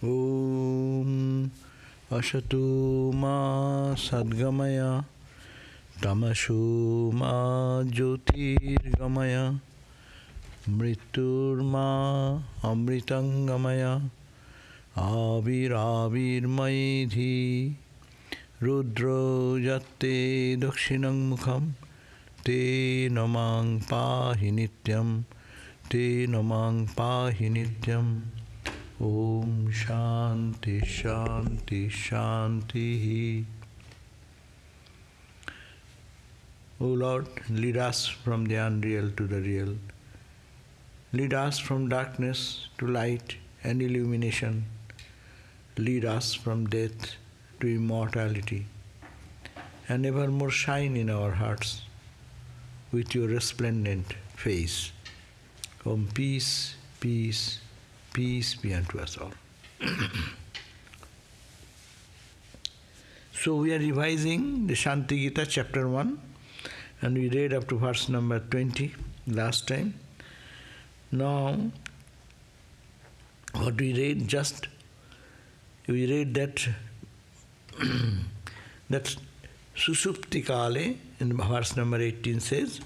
Om Asatu Ma Sadgamaya Tamashu Ma Jyotirgamaya Mritur Ma Amritangamaya Avir Maidhi Rudro Jatte Dakshinang Mukham Te Namang Pahi Nityam Te Namang Pahi Nityam Om Shanti Shanti Shanti. O Lord, lead us from the unreal to the real. Lead us from darkness to light and illumination. Lead us from death to immortality, and evermore shine in our hearts with your resplendent face. Om peace, peace, peace be unto us all. So we are revising the Shanti Gita, chapter 1, and we read up to verse number 20 last time. Now, what we read we read that that Susupti Kale, in verse number 18 says,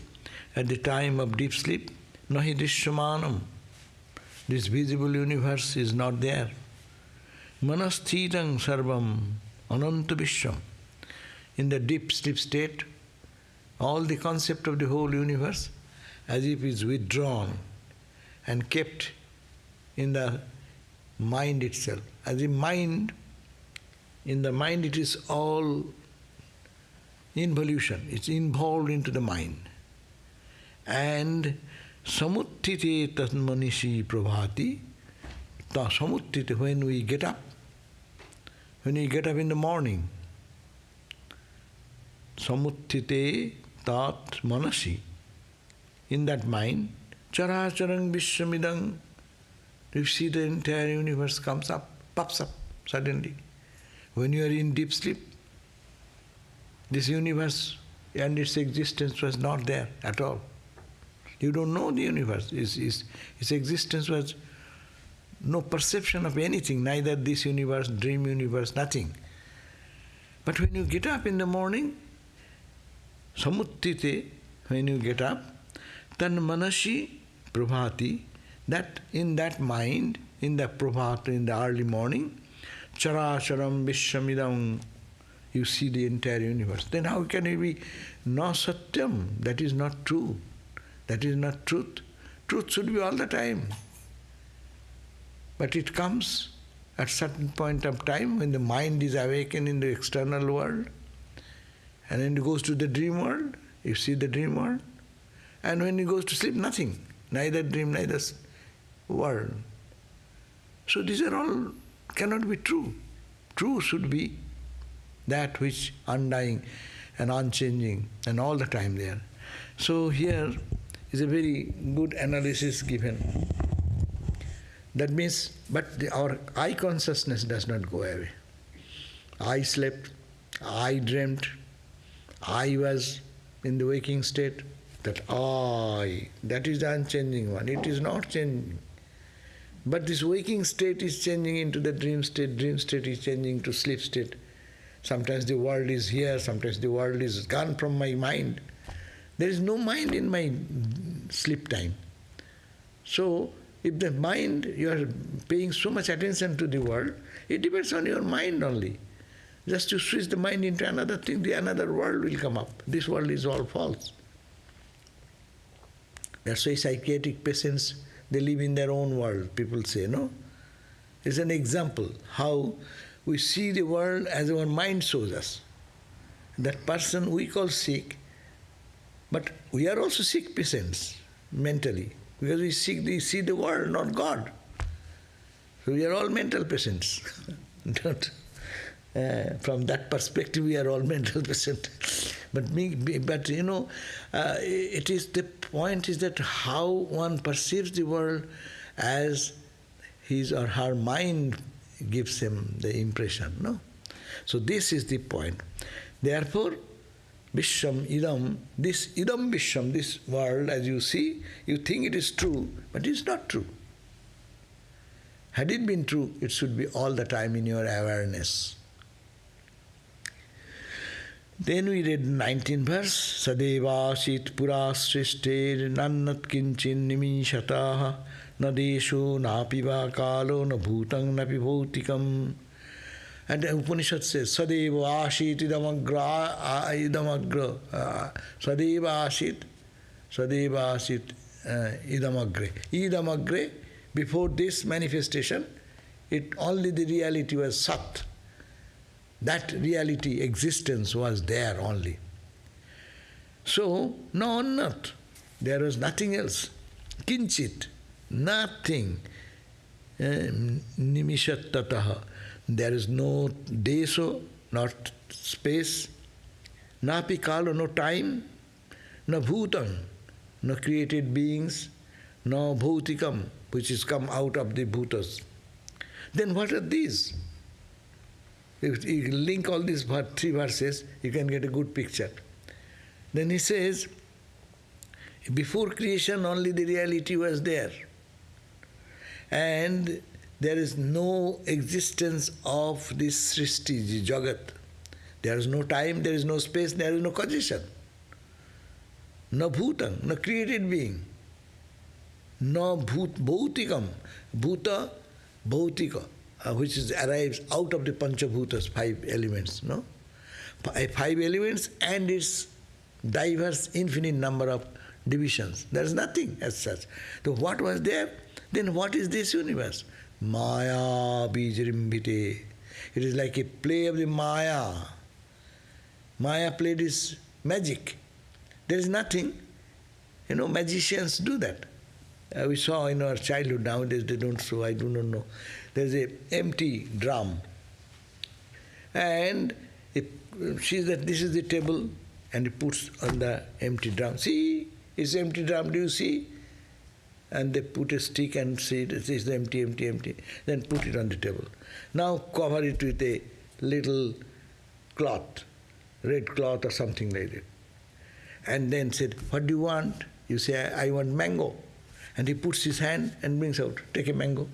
at the time of deep sleep, Nahi Dishyamanam, this visible universe is not there. Manasthitam Sarvam Ananta Vishwam. In the deep sleep state, all the concept of the whole universe as if is withdrawn and kept in the mind itself. As in the mind it is all involution, it's involved into the mind. And samuttite tasmanishi prabhati, samuttite, when we get up in the morning, samuttite tat manasi, in that mind, characharang vishwamidang, you see the entire universe comes up, pops up suddenly. When you are in deep sleep, this universe and its existence was not there at all. You don't know the universe. Its existence was no perception of anything, neither this universe, dream universe, nothing. But when you get up in the morning, samuttite, when you get up, tan manasi prabhati, that in that mind, in the prabhata, in the early morning, characharam vishwamidam, you see the entire universe. Then how can it be na satyam? That is not true. That is not truth. Truth should be all the time. But it comes at certain point of time when the mind is awakened in the external world, and then it goes to the dream world, you see the dream world, and when it goes to sleep, nothing, neither dream, neither world. So these are all cannot be true. True should be that which undying and unchanging and all the time there. So here is a very good analysis given. That means, but our I consciousness does not go away. I slept, I dreamt, I was in the waking state. That I, that is the unchanging one. It is not changing. But this waking state is changing into the dream state is changing to sleep state. Sometimes the world is here, sometimes the world is gone from my mind. There is no mind in my sleep time. So, if the mind, you are paying so much attention to the world, it depends on your mind only. Just to switch the mind into another thing, the another world will come up. This world is all false. That's why psychiatric patients, they live in their own world, people say, no? It's an example how we see the world as our mind shows us. That person we call sick, but we are also sick patients mentally, because we see the world, not God. So we are all mental patients. From that perspective, we are all mental patients. But you know, it is the point is that how one perceives the world as his or her mind gives him the impression, no? So this is the point. Therefore, Vishwam idam, this idam Vishwam, this world as you see, you think it is true, but it is not true. Had it been true, it should be all the time in your awareness. Then we read 19th verse, Sadevāsit purā srishter nannat kinchin nimishataha nadesho napiva kalo na bhutang napi bhautikam. And the Upanishad says, Sadeva asit idamagra, Sadeva asit idamagre. Idamagre, before this manifestation, only the reality was Sat. That reality, existence was there only. So, no, not. There was nothing else. Kinchit, nothing. Nimishat tataha. There is no deso, not space, napi kalo, no time, no bhutam, no created beings, no bhautikam, which is come out of the bhutas. Then what are these? If you link all these three verses, you can get a good picture. Then he says, before creation only the reality was there. And there is no existence of this Srishti, the Jagat. There is no time, there is no space, there is no causation. No bhutam, no created being. No bhautikam, bhuta, bhautika, which arrives out of the Panchabhutas, 5 elements, no? 5 elements and its diverse, infinite number of divisions. There is nothing as such. So what was there? Then what is this universe? Maya bijrimbhite. It is like a play of the Maya. Maya played is magic. There is nothing. You know, magicians do that. We saw in our childhood, nowadays they don't show, I do not know. There is an empty drum. And she says that this is the table, and he puts on the empty drum. See, it's empty drum, do you see? And they put a stick and say, this is empty, empty, empty. Then put it on the table. Now cover it with a little cloth, red cloth or something like that. And then said, what do you want? You say, I want mango. And he puts his hand and brings out, take a mango.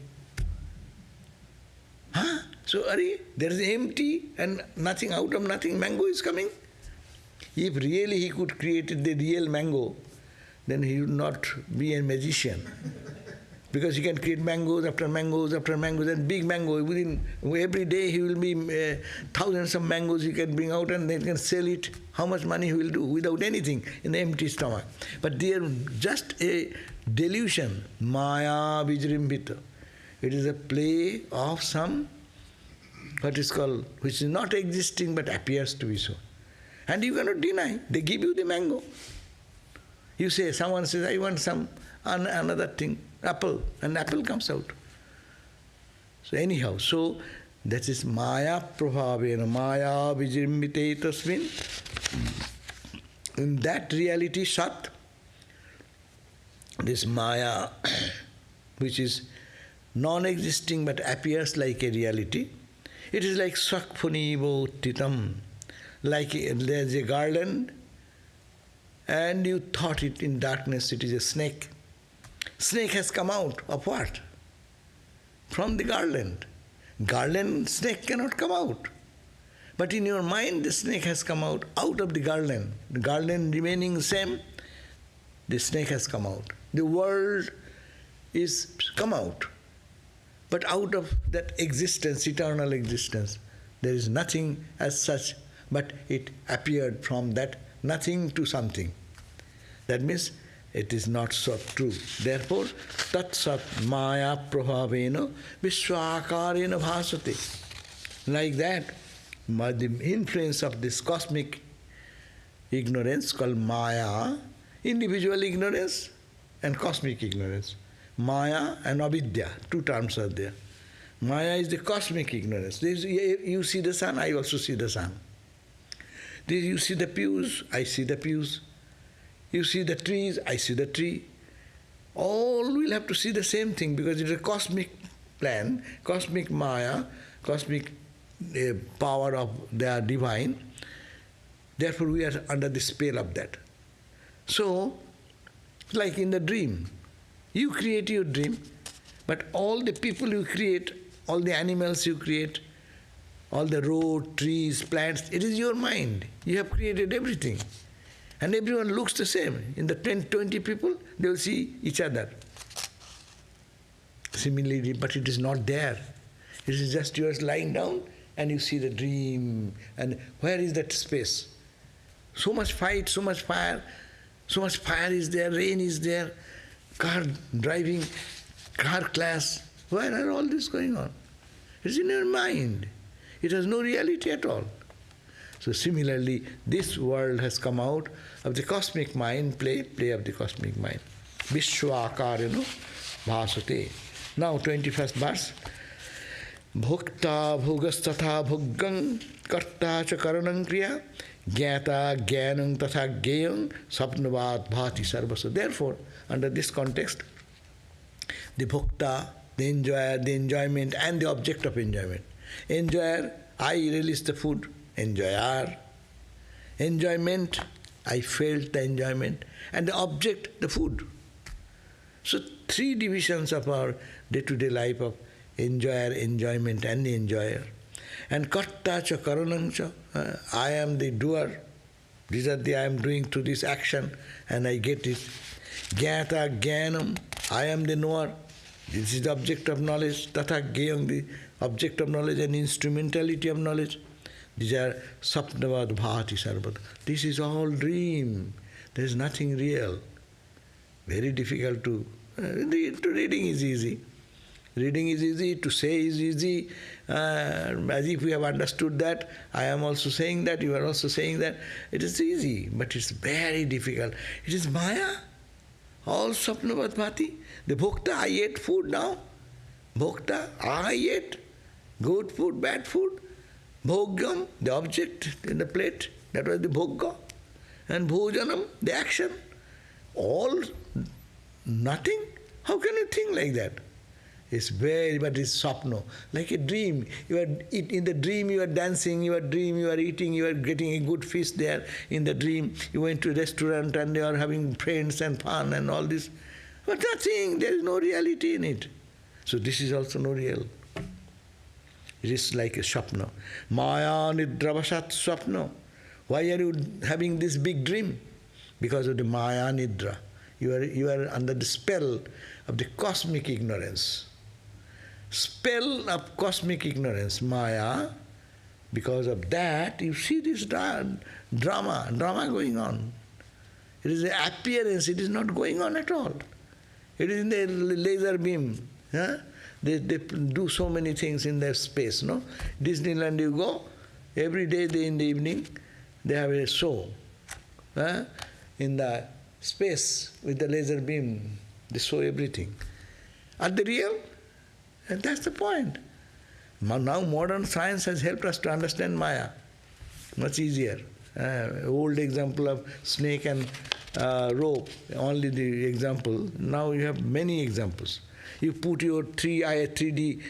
Huh? So, there is empty and nothing, out of nothing, mango is coming. If really he could create the real mango, then he would not be a magician. Because he can create mangoes after mangoes after mangoes, and big mango. Within every day he will be thousands of mangoes he can bring out, and they can sell it. How much money he will do without anything in the empty stomach. But they are just a delusion. Maya vijrimbhita. It is a play of some, what is called, which is not existing but appears to be so. And you cannot deny. They give you the mango. You say, someone says, I want some another thing, apple, and apple comes out. So anyhow, so that is Maya prabhavena, Maya vijrimbhite tasmin. In that reality, Sat, this Maya, which is non-existing but appears like a reality, it is like Sakphunivo Titam, like there's a garland, and you thought it in darkness it is a snake. Snake has come out of what? From the garland. Garland, snake cannot come out. But in your mind the snake has come out of the garland. The garland remaining the same, the snake has come out. The world is come out. But out of that existence, eternal existence, there is nothing as such, but it appeared from that nothing to something. That means it is not so true. Therefore, tat sat maya prabhavena vishwakarena bhasate. Like that, the influence of this cosmic ignorance called maya, individual ignorance and cosmic ignorance. Maya and avidya, 2 terms are there. Maya is the cosmic ignorance. You see the sun, I also see the sun. You see the pews, I see the pews. You see the trees, I see the tree. All will have to see the same thing because it's a cosmic plan, cosmic Maya, cosmic power of their divine. Therefore we are under the spell of that. So, like in the dream, you create your dream, But all the people you create, all the animals you create, all the road, trees, plants, it is your mind. You have created everything. And everyone looks the same. In the 10, 20 people, they will see each other. Similarly, but it is not there. It is just yours lying down and you see the dream. And where is that space? So much fight, so much fire is there, rain is there, car driving, car clash. Where are all this going on? It's in your mind. It has no reality at all. So similarly, this world has come out of the cosmic mind, play of the cosmic mind. Vishwakarino bhasate. Now 21st verse. Bhukta bhugastatha bhuggang karta cha karanang kriya gyata gyanang tatha gyayang sapnavad bhati sarvasa. Therefore, under this context, the bhukta, the enjoyer, the enjoyment and the object of enjoyment. Enjoyer, I release the food. Enjoyer. Enjoyment, I felt the enjoyment. And the object, the food. So three divisions of our day-to-day life of enjoyer, enjoyment and the enjoyer. And karta cha karanam cha, I am the doer. These are the I am doing through this action and I get it. Gyata gyanam, I am the knower. This is the object of knowledge. Tatha gyayam, the object of knowledge and instrumentality of knowledge. These are sapnavad bhati sarvada. This is all dream. There is nothing real. Very difficult to reading is easy. Reading is easy, to say is easy. As if we have understood that, I am also saying that, you are also saying that. It is easy, but it's very difficult. It is Maya. All sapnavad bhati. The bhokta, I ate food now. Bhokta, I ate. Good food, bad food. Bhogyam, the object in the plate, that was the bhogga. And bhojanam, the action. All nothing? How can you think like that? It's very, but it's sapno, like a dream. You are in the dream you are dancing, you are eating, you are getting a good feast there. In the dream you went to a restaurant and you are having friends and fun and all this. But nothing, there is no reality in it. So this is also no real. It is like a swapna. Maya nidravasat swapna. Why are you having this big dream? Because of the Maya nidra. You are under the spell of the cosmic ignorance. Spell of cosmic ignorance, Maya. Because of that, you see this drama going on. It is an appearance, it is not going on at all. It is in the laser beam. Huh? They do so many things in their space, no? Disneyland you go, every day in the evening, they have a show in the space with the laser beam. They show everything. Are they real? And that's the point. Now modern science has helped us to understand Maya much easier. Old example of snake and rope, only the example. Now you have many examples. You put your 3D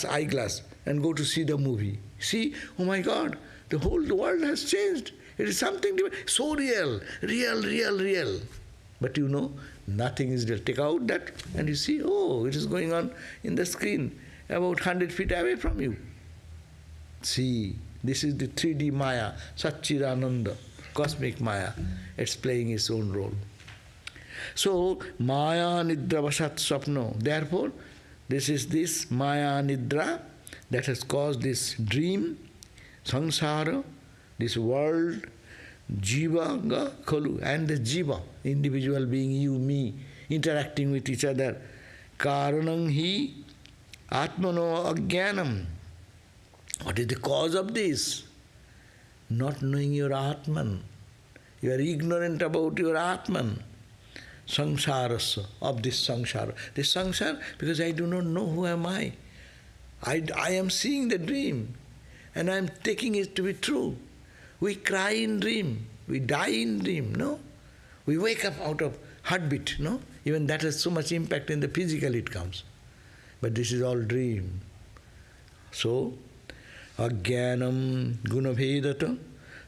eyeglass and go to see the movie. See, oh my God, the whole world has changed. It is something different. So real. But you know, nothing is real. Take out that and you see, oh, it is going on in the screen about 100 feet away from you. See, this is the 3D Maya, Satchidananda, cosmic Maya. It's playing its own role. So, Maya Nidra Vasat Swapno. Therefore, this is this Maya Nidra that has caused this dream, samsara, this world, jiva khalu, and the jiva, individual being you, me, interacting with each other. Karanang hi atmano ajnanam. What is the cause of this? Not knowing your Atman. You are ignorant about your Atman. Sangsarasya, of this samsara. This samsara, because I do not know who am I. I am seeing the dream and I am taking it to be true. We cry in dream, we die in dream, no? We wake up out of heartbeat, no? Even that has so much impact in the physical it comes. But this is all dream. So, ajnanam gunabhedata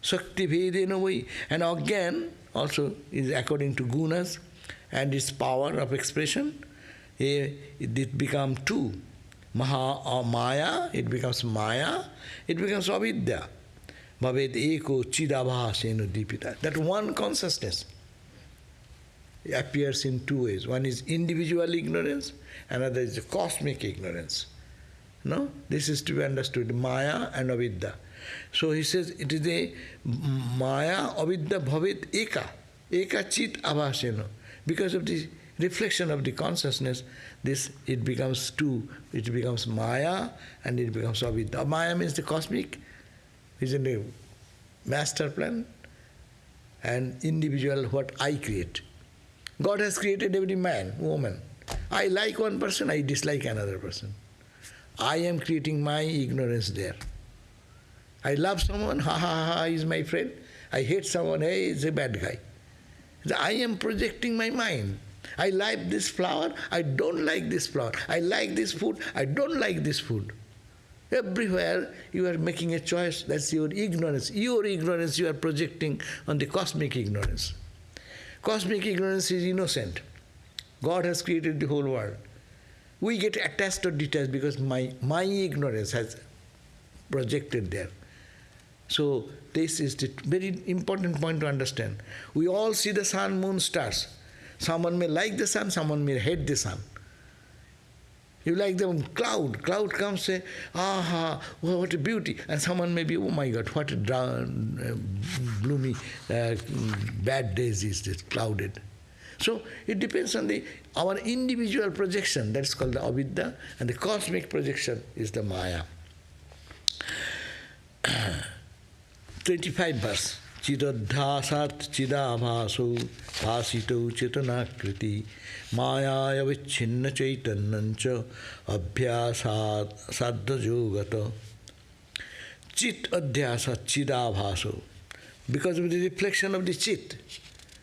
shakti bhedena vai. And ajnan also is according to gunas and its power of expression. it becomes two. Maha or Maya, it becomes Maya, it becomes Avidya. Bhavet eko chidabhasena dipita. That one consciousness appears in two ways. One is individual ignorance, another is cosmic ignorance. No? This is to be understood, Maya and Avidya. So he says it is a Maya, Avidya, Bhavet eka. Eka chit abhasena. Because of the reflection of the consciousness, it becomes two. It becomes Maya and it becomes Avidya. Maya means the cosmic, which is in the master plan, and individual, what I create. God has created every man, woman. I like one person, I dislike another person. I am creating my ignorance there. I love someone, ha ha ha, he's my friend. I hate someone, hey, he's a bad guy. I am projecting my mind. I like this flower, I don't like this flower. I like this food, I don't like this food. Everywhere you are making a choice, that's your ignorance. Your ignorance you are projecting on the cosmic ignorance. Cosmic ignorance is innocent. God has created the whole world. We get attached or detached because my ignorance has projected there. So this is the very important point to understand. We all see the sun, moon, stars. Someone may like the sun, someone may hate the sun. You like the cloud. Cloud comes, say, aha, what a beauty. And someone may be, oh my God, what a gloomy, bad days is this, clouded. So it depends on our individual projection, that's called the Avidya, and the cosmic projection is the Maya. 25 verse. Chidadhasat chidabhaso bhasito chetanakriti mayaya vichinna chaitannancha abhyasat saddhajogata. Chit adhyasat chidabhaso. Because of the reflection of the chit,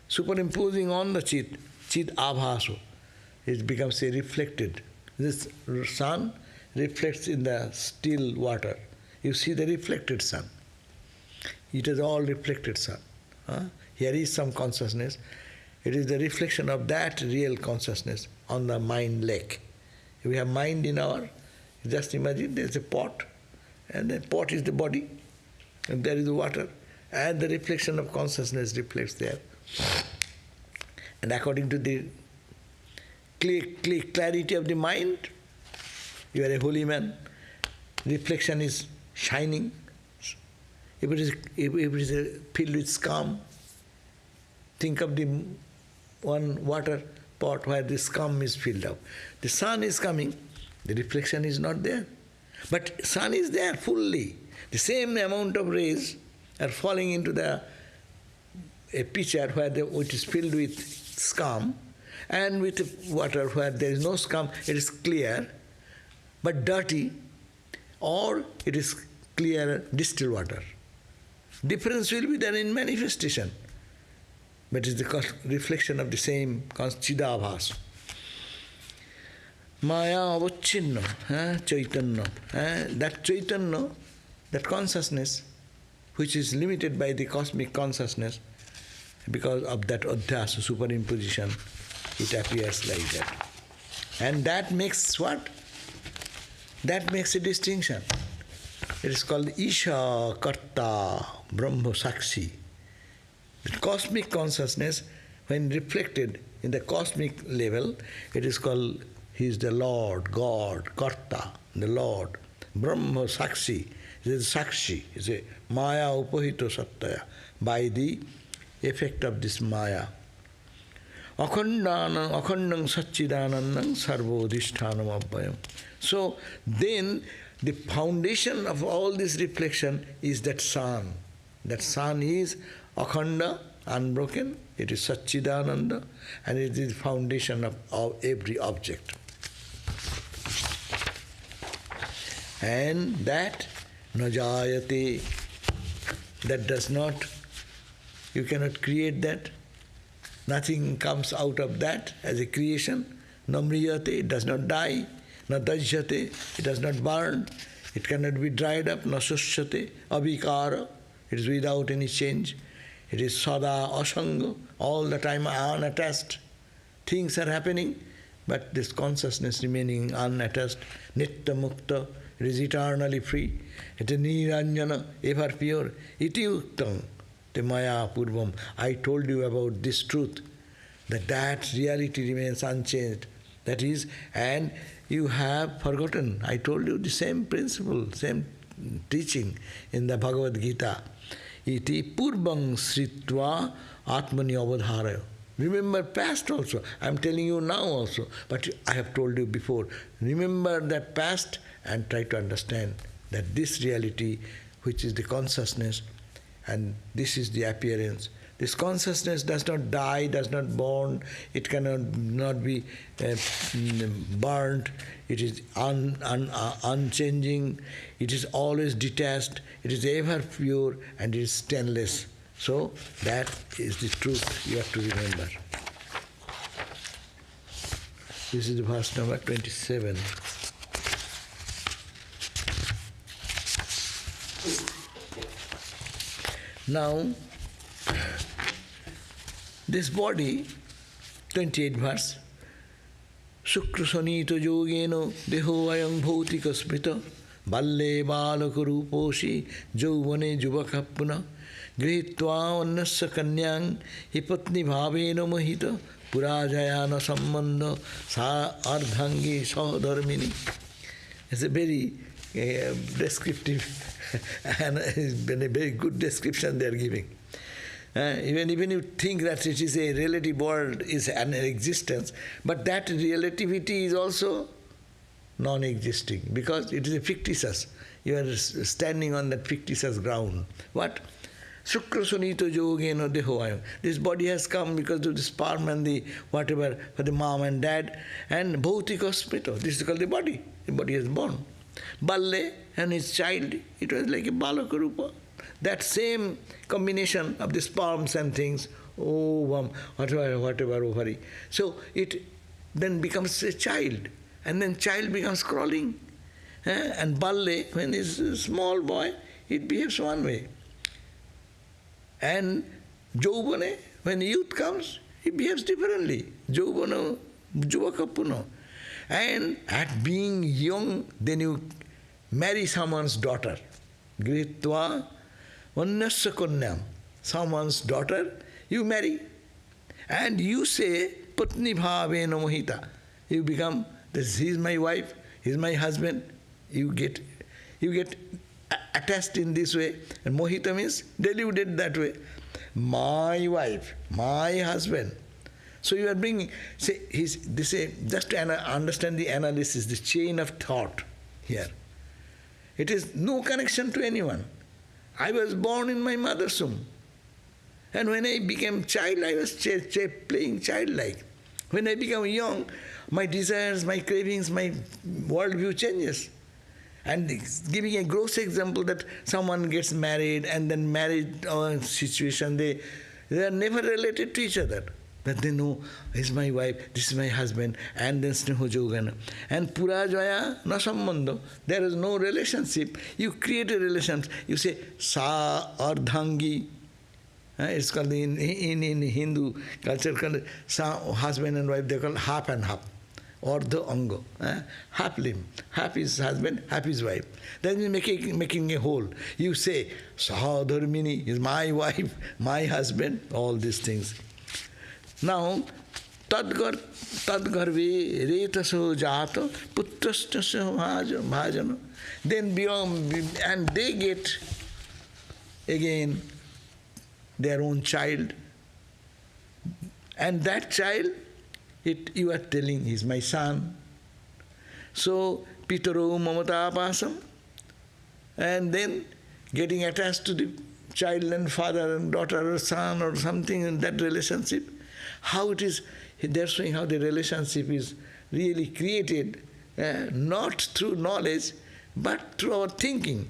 superimposing on the chit abhaso, it becomes a reflected. This sun reflects in the still water. You see the reflected sun. It is all reflected sun. Here is some consciousness. It is the reflection of that real consciousness on the mind lake. We have mind in just imagine there is a pot, and the pot is the body, and there is the water, and the reflection of consciousness reflects there. And according to the clarity of the mind, you are a holy man, reflection is shining. If it is filled with scum, think of the one water pot where the scum is filled up. The sun is coming, the reflection is not there. But sun is there fully. The same amount of rays are falling into a pitcher where it is filled with scum, and with water where there is no scum, it is clear but dirty, or it is clear distilled water. Difference will be there in manifestation, but it is the reflection of the same chidabhas. Maya avachinna, chaitanya. That chaitanya, that consciousness, which is limited by the cosmic consciousness, because of that adhyasa, superimposition, it appears like that. And that makes what? That makes a distinction. It is called Isha Karta Brahma Sakshi. The cosmic consciousness, when reflected in the cosmic level, it is called, he is the Lord, God, Karta, the Lord. Brahma Sakshi, it is Sakshi, it is a Maya Upahito Sattaya, by the effect of this Maya. Akhandang Satchidanandang Sarvodhishthanam Abhayam. So then, the foundation of all this reflection is that sun. That sun is akhanda, unbroken, it is Satchidananda, and it is the foundation of every object. And that najayate, that does not, you cannot create that. Nothing comes out of that as a creation. Namriyate, it does not die. Nadajyate, it does not burn. It cannot be dried up. Nasushate, abhikara, it is without any change. It is sada, asanga, all the time unattached. Things are happening, but this consciousness remaining unattached, Nitya Mukta, it is eternally free. It is Niranjana, ever pure. Iti Uktam, te Maya Purvam. I told you about this truth, that reality remains unchanged. That is, and you have forgotten. I told you the same principle, same teaching in the Bhagavad Gita. Iti Purvam Sritva Atmani Avadharaya. Remember past also. I am telling you now also. But I have told you before. Remember that past and try to understand that this reality, which is the consciousness, and this is the appearance. This consciousness does not die, does not born, it cannot not be burnt, it is unchanging, it is always detached, it is ever pure, and it is stainless. So that is the truth you have to remember. This is the verse number 27. Now, this body, 28 verse, Shukra Sanita Yogeno Deho Ayam Bhautika Smita Balle Balaka Ruposhi Jovane Juvakapuna Gritva Annasya Kanyang Hipatni Bhaveno Mohita Purajayana Sambandha Sa Ardhangi Sahodharmini. It's a very descriptive and a very good description they are giving. Even you think that it is a relative world, is an existence, but that relativity is also non-existing because it is a fictitious. You are standing on that fictitious ground. What? Shukra Sunito Yogeno Dehoayam. This body has come because of the sperm and the whatever for the mom and dad, and Bhautika Smrito. This is called the body. The body is born. Balle and his child, it was like a Balaka Rupa. That same combination of the sperms and things, whatever ovary. So it then becomes a child, and then child becomes crawling. And Balle, when he's a small boy, it behaves one way. And Jovane, when youth comes, it behaves differently. Jovana, Juvakapuno. And at being young, then you marry someone's daughter. Gritva Annasya Kanyam. Someone's daughter, you marry. And you say, Patni Bhavena Mohita. You become, this is my wife, he is my husband. You get attached in this way. And Mohita means deluded that way. My wife, my husband. So you are bringing, just to understand the analysis, the chain of thought here. It is no connection to anyone. I was born in my mother's womb. And when I became child, I was playing childlike. When I become young, my desires, my cravings, my worldview changes. And giving a gross example that someone gets married and then married situation, they are never related to each other. But they know, this is my wife, this is my husband, and then Sneho Jogana. And Purajaya na sambandha. There is no relationship. You create a relationship. You say, Sa Ardhangi. It's called in Hindu culture, called husband and wife, they call half and half. Ardha Ango. Half limb. Half is husband, half is wife. That means making a whole. You say, Sahadharmini is my wife, my husband, all these things. Now, tadgarve retaso jato putrastasya bhajana. Then beyond, and they get again their own child. And that child, you are telling, he's my son. So, pitaro mamata pasam. And then getting attached to the child and father and daughter or son or something in that relationship. How it is, they're showing how the relationship is really created, not through knowledge, but through our thinking.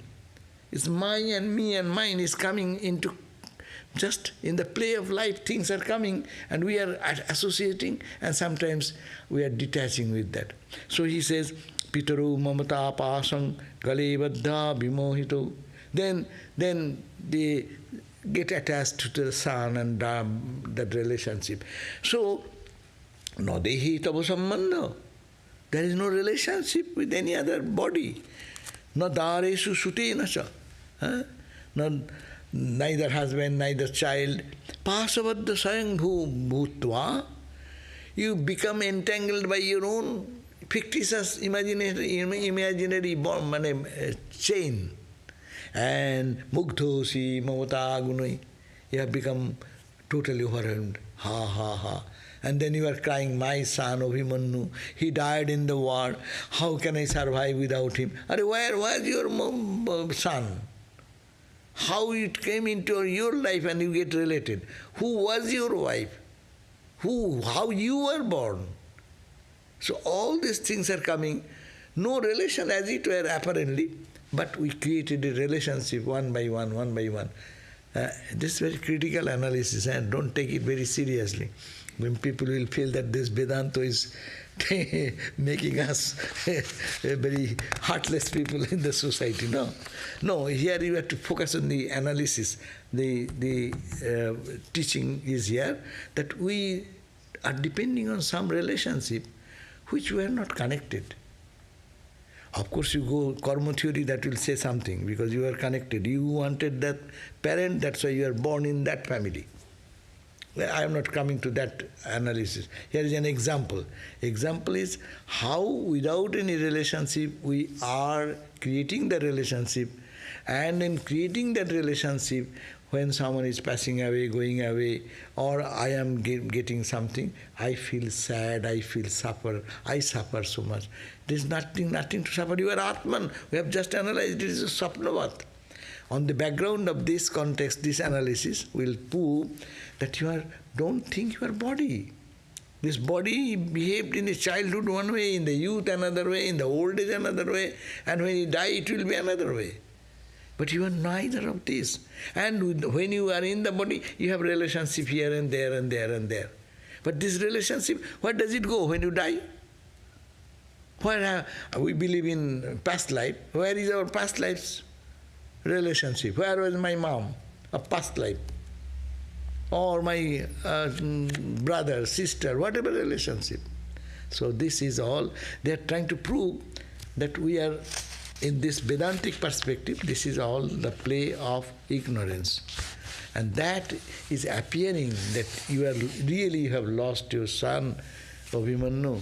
It's mine and me and mine is coming into, just in the play of life, things are coming and we are associating, and sometimes we are detaching with that. So he says, Pitaru mamata pasang gale baddha vimohito. Then they get attached to the son and that relationship. So No dehi tavo sambandha. There is no relationship with any other body. No daresu sutena cha. No, neither husband, neither child. Pasavadda sayanghu bhutva. You become entangled by your own fictitious imaginary chain. And mugdhosi mamata gunai. You have become totally overwhelmed. Ha ha ha. And then you are crying, my son Abhimanyu, he died in the war. How can I survive without him? Where was your son? How it came into your life and you get related? Who was your wife? How you were born? So all these things are coming. No relation as it were apparently, but we created a relationship one by one, one by one. This is very critical analysis, and don't take it very seriously. When people will feel that this Vedanta is making us very heartless people in the society. No, here you have to focus on the analysis. The teaching is here that we are depending on some relationship which we are not connected. Of course, you go karma theory, that will say something because you are connected. You wanted that parent, that's why you are born in that family. I am not coming to that analysis. Here is an example. Example is how without any relationship we are creating the relationship, and in creating that relationship, when someone is passing away, going away, or I am getting something, I feel sad, I feel suffer, I suffer so much. There is nothing to suffer. You are Atman. We have just analyzed it is a Sapnavat. On the background of this context, this analysis will prove that don't think your body. This body behaved in his childhood one way, in the youth another way, in the old age another way, and when he die it will be another way. But you are neither of this. And when you are in the body, you have relationship here and there and there and there. But this relationship, where does it go when you die? Where we believe in past life. Where is our past life's relationship? Where was my mom? A past life. Or my brother, sister, whatever relationship. So this is all. They are trying to prove that we are, in this Vedantic perspective, this is all the play of ignorance. And that is appearing that you have lost your son, Abhimanyu.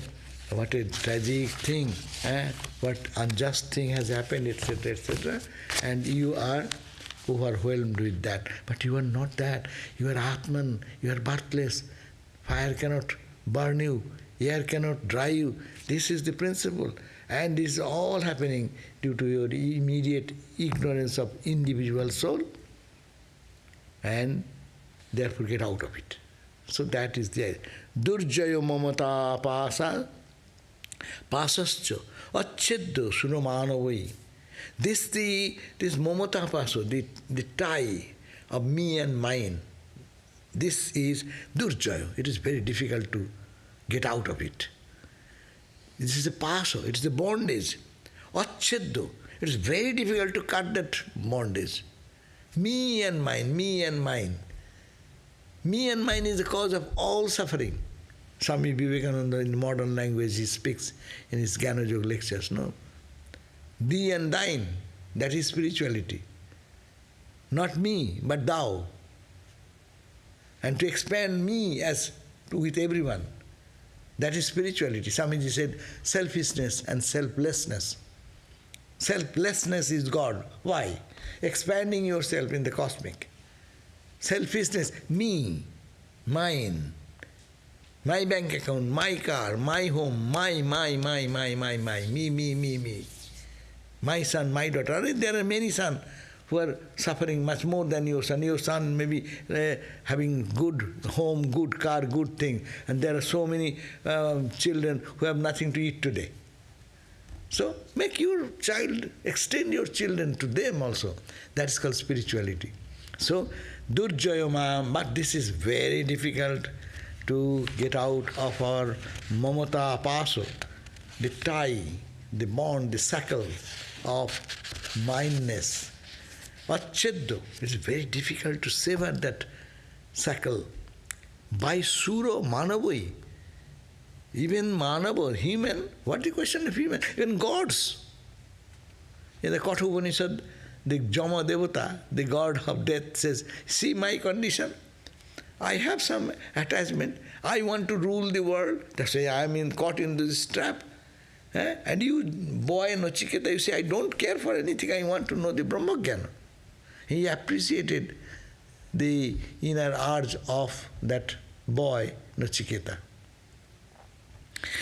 What a tragic thing, what unjust thing has happened, etc., etc. And you are overwhelmed with that. But you are not that. You are Atman, you are birthless. Fire cannot burn you, air cannot dry you. This is the principle. And this is all happening due to your immediate ignorance of individual soul, and therefore get out of it. So that is the Durjayo mamata pasa pasascha acheddo sunamanavai. This mamata paso, the tie of me and mine, this is durjayo. It is very difficult to get out of it. This is a paso, it is a bondage. Acheddo. It is very difficult to cut that bondage. Me and mine, me and mine. Me and mine is the cause of all suffering. Swami Vivekananda, in modern language, he speaks in his Jnana lectures, no? Thee and thine, that is spirituality. Not me, but thou. And to expand me as with everyone, that is spirituality. Swamiji said, selfishness and selflessness. Selflessness is God. Why? Expanding yourself in the cosmic. Selfishness, me, mine, my bank account, my car, my home, my, me. My son, my daughter. There are many sons who are suffering much more than your son. Your son may be having good home, good car, good thing. And there are so many children who have nothing to eat today. So make your child, extend your children to them also. That is called spirituality. So, Durjayama, but this is very difficult to get out of our mamata paso, the tie, the bond, the shackle of mindness. Acheddo, it's very difficult to sever that shackle. By suro manavai, Even Manava, human, what is the question of human? Even gods. In the Katha Upanishad, the Jama Devata, the god of death, says, see my condition. I have some attachment. I want to rule the world. That's why I am caught in this trap. And you, boy Nachiketa, you say, I don't care for anything. I want to know the Brahmagyan. He appreciated the inner urge of that boy Nachiketa.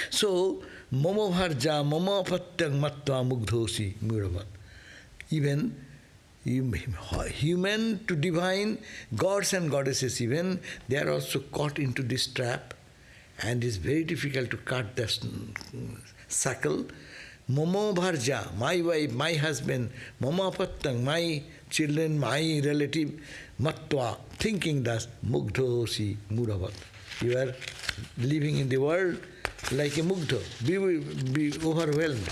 So, mama bharja, mama patyang matva mugdhosi muravat. Even human to divine, gods and goddesses even, they are also caught into this trap, and it's very difficult to cut the circle. Mama bharja, my wife, my husband, mama patyang, my children, my relative, matva, thinking thus, mugdhosi muravat. You are living in the world like a mugdha, be overwhelmed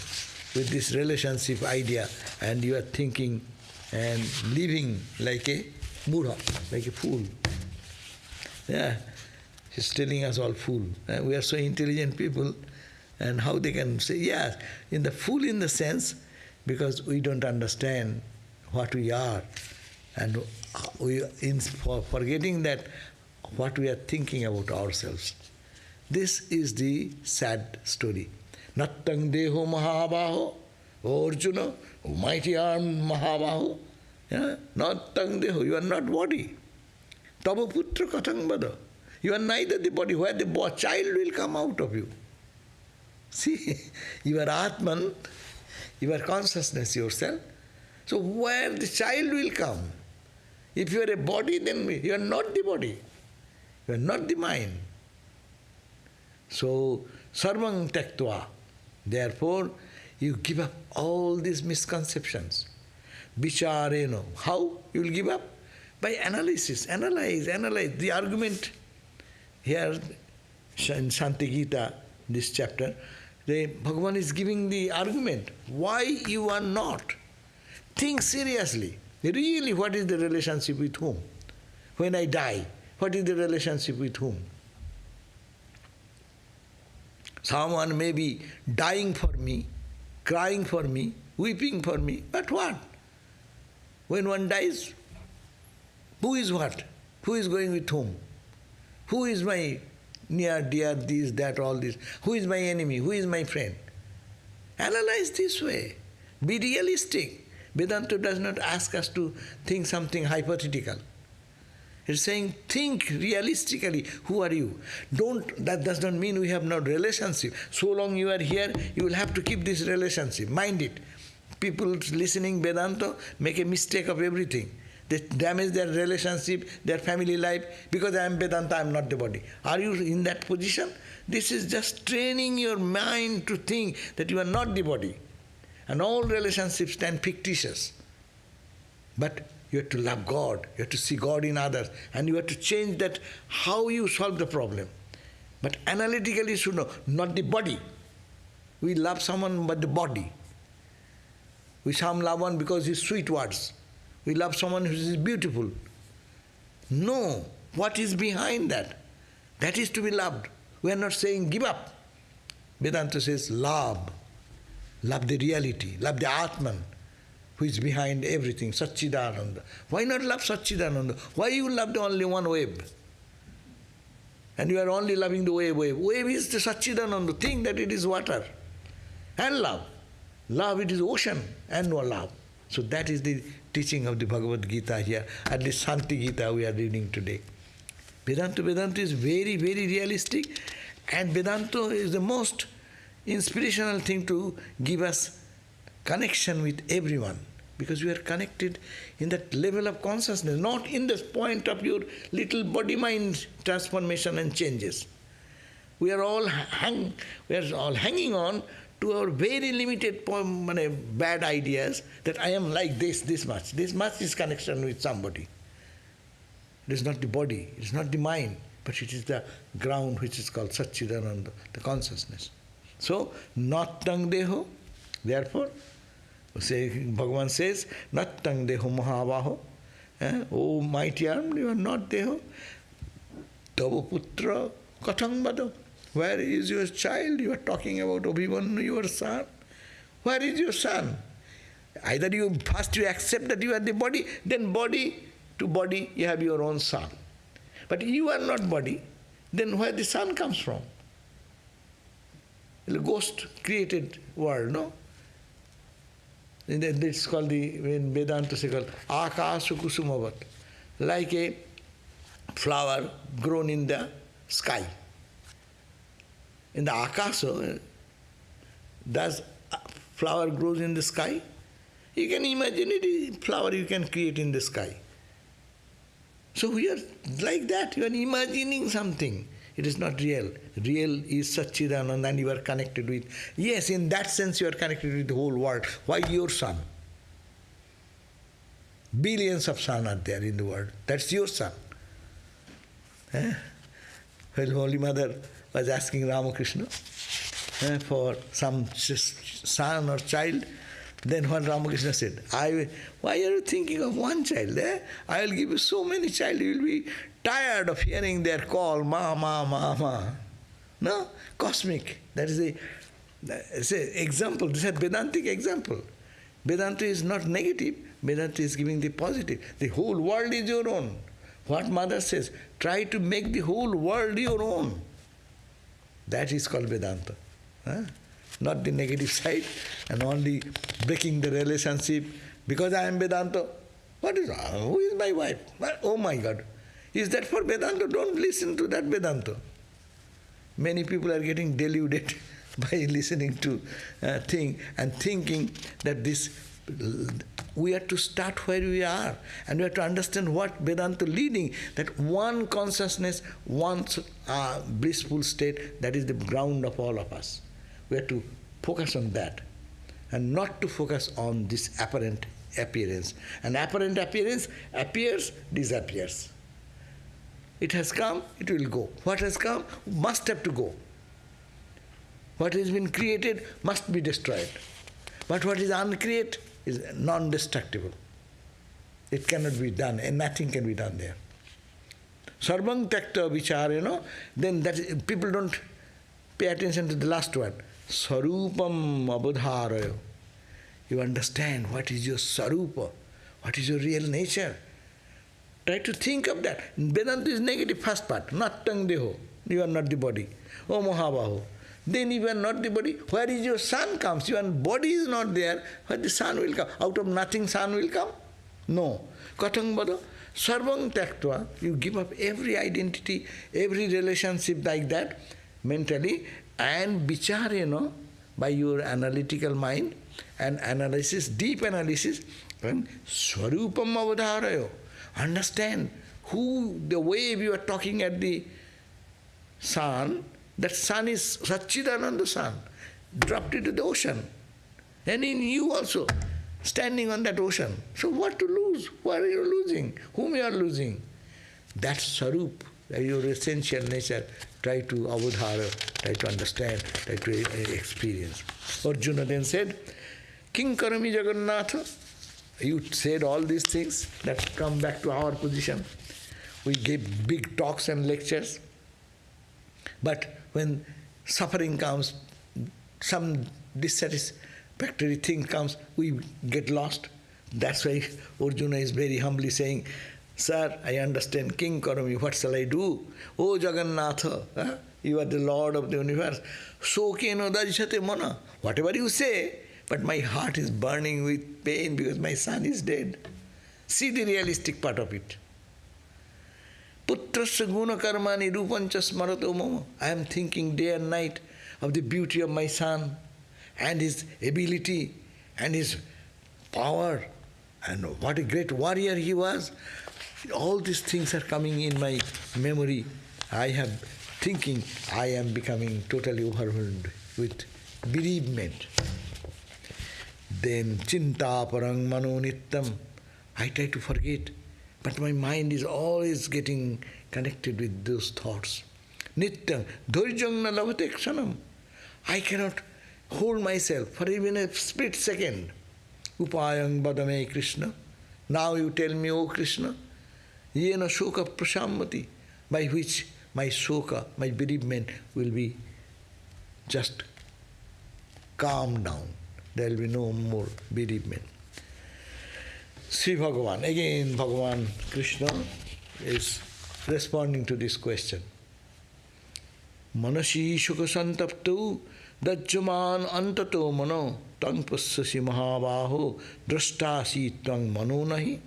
with this relationship idea, and you are thinking and living like a mudha, like a fool. Yeah, he's telling us all fool. We are so intelligent people, and how they can say, yeah, in the fool in the sense, because we don't understand what we are, and we forgetting that what we are thinking about ourselves. This is the sad story. Nattang deho mahabaho, O Arjuna, O mighty armed mahabaho. Yeah? Nattang deho, you are not body. Tava putra kathang bada. You are neither the body, where the child will come out of you. See, you are Atman, you are consciousness yourself. So where the child will come? If you are a body, then you are not the body. You are not the mind. So, sarvang tyaktva. Therefore, you give up all these misconceptions. Vichareno. How you will give up? By analysis. Analyze. The argument here in Shanti Gita, this chapter, Bhagavan is giving the argument. Why you are not? Think seriously. Really, what is the relationship with whom? When I die, what is the relationship with whom? Someone may be dying for me, crying for me, weeping for me, but what? When one dies, who is what? Who is going with whom? Who is my near, dear, this, that, all this? Who is my enemy? Who is my friend? Analyze this way. Be realistic. Vedanta does not ask us to think something hypothetical. It's saying, think realistically, who are you? That does not mean we have no relationship. So long you are here, you will have to keep this relationship. Mind it. People listening Vedanta make a mistake of everything. They damage their relationship, their family life, because I am Vedanta, I am not the body. Are you in that position? This is just training your mind to think that you are not the body. And all relationships stand fictitious. But you have to love God, you have to see God in others, and you have to change that, how you solve the problem. But analytically you should know, not the body. We love someone but the body. We some love one because his sweet words. We love someone who is beautiful. No, what is behind that? That is to be loved. We are not saying give up. Vedanta says love. Love the reality, love the Atman, who is behind everything, Satchidananda. Why not love Satchidananda? Why you love the only one wave? And you are only loving the wave. Wave is the Satchidananda. Think that it is water. And love. Love, it is ocean and no love. So that is the teaching of the Bhagavad Gita here. At least Shanti Gita we are reading today. Vedanta is very, very realistic. And Vedanta is the most inspirational thing to give us connection with everyone, because we are connected in that level of consciousness, not in the point of your little body-mind transformation and changes. We are all hanging on to our very limited bad ideas that I am like this much. This much is connection with somebody. It is not the body, it is not the mind, but it is the ground which is called Satchidananda, the consciousness. So, nattang deho, therefore, Bhagavan says, nattang deho mahabaho, O mighty armed, you are not deho, tava putra kathang bado. Where is your child? You are talking about Abhimanyu, your son. Where is your son? Either first you accept that you are the body, then body to body you have your own son. But you are not body, then where the son comes from? The ghost created world, no? It's called in Vedanta it's called Akasu Kusumavat, like a flower grown in the sky. In the Akasa, does flower grows in the sky? You can imagine it, a flower you can create in the sky. So we are like that, you are imagining something. It is not real. Real is Satchidananda and you are connected with. Yes, in that sense you are connected with the whole world. Why your son? Billions of sun are there in the world. That's your son. When Holy Mother was asking Ramakrishna for some son or child, then what Ramakrishna said, why are you thinking of one child? I will give you so many children, you will be tired of hearing their call, ma, ma, ma, ma. No? Cosmic. That is an example. This is a Vedantic example. Vedanta is not negative. Vedanta is giving the positive. The whole world is your own. What Mother says, try to make the whole world your own. That is called Vedanta. Not the negative side and only breaking the relationship. Because I am Vedanta. Who is my wife? Oh my God. Is that for Vedanta? Don't listen to that Vedanta. Many people are getting deluded by listening to thing and thinking that we have to start where we are and we have to understand what Vedanta leading, that one consciousness, one blissful state, that is the ground of all of us. We have to focus on that and not to focus on this apparent appearance. And apparent appearance appears, disappears. It has come, it will go. What has come must have to go. What has been created must be destroyed. But what is uncreated is non-destructible. It cannot be done, and nothing can be done there. Sarvang takta vichar, then that people don't pay attention to the last one. Sarupam abodharayo. You understand what is your sarupa, what is your real nature. Try to think of that. Vedanta is negative first part, nattang deho. You are not the body. Oh Mahabaho. Then you are not the body. Where is your son comes? Your body is not there. Where the sun will come? Out of nothing sun will come? No. Katang bada. Sarvang taktva. You give up every identity, every relationship like that, mentally, and vichar, by your analytical mind, and analysis, deep analysis, and swarupam avadharayo. Understand the wave you are talking at the sun, that sun is Satchidananda sun, dropped into the ocean. And in you also, standing on that ocean. So what to lose? What are you losing? Whom you are losing? That sarup, your essential nature, try to avadhara, try to understand, try to experience. Arjuna then said, King Karami Jagannatha, you said all these things that come back to our position. We gave big talks and lectures. But when suffering comes, some dissatisfactory thing comes, we get lost. That's why Arjuna is very humbly saying, Sir, I understand, King Karami, what shall I do? Oh Jagannatha, you are the Lord of the universe. Sokeno dajjate mana. Whatever you say, but my heart is burning with pain because my son is dead. See the realistic part of it. Putrasya guna karmani rupancha smarato mama. I am thinking day and night of the beauty of my son and his ability and his power and what a great warrior he was. All these things are coming in my memory. I am thinking I am becoming totally overwhelmed with bereavement. Then chinta parang mano nittam. I try to forget, but my mind is always getting connected with those thoughts. Nittam dhairjang na lavate kshanam. I cannot hold myself for even a split second. Upayang badame Krishna. Now you tell me, O Krishna, yena shoka prashammati, by which my soka, my bereavement will be just calmed down. There will be no more bereavement. Sri Bhagavan, again Bhagavan Krishna is responding to this question. Manasi shuka santaptu dajjaman antato mano tang passasi mahabaho drashtasi tvang mano nahi.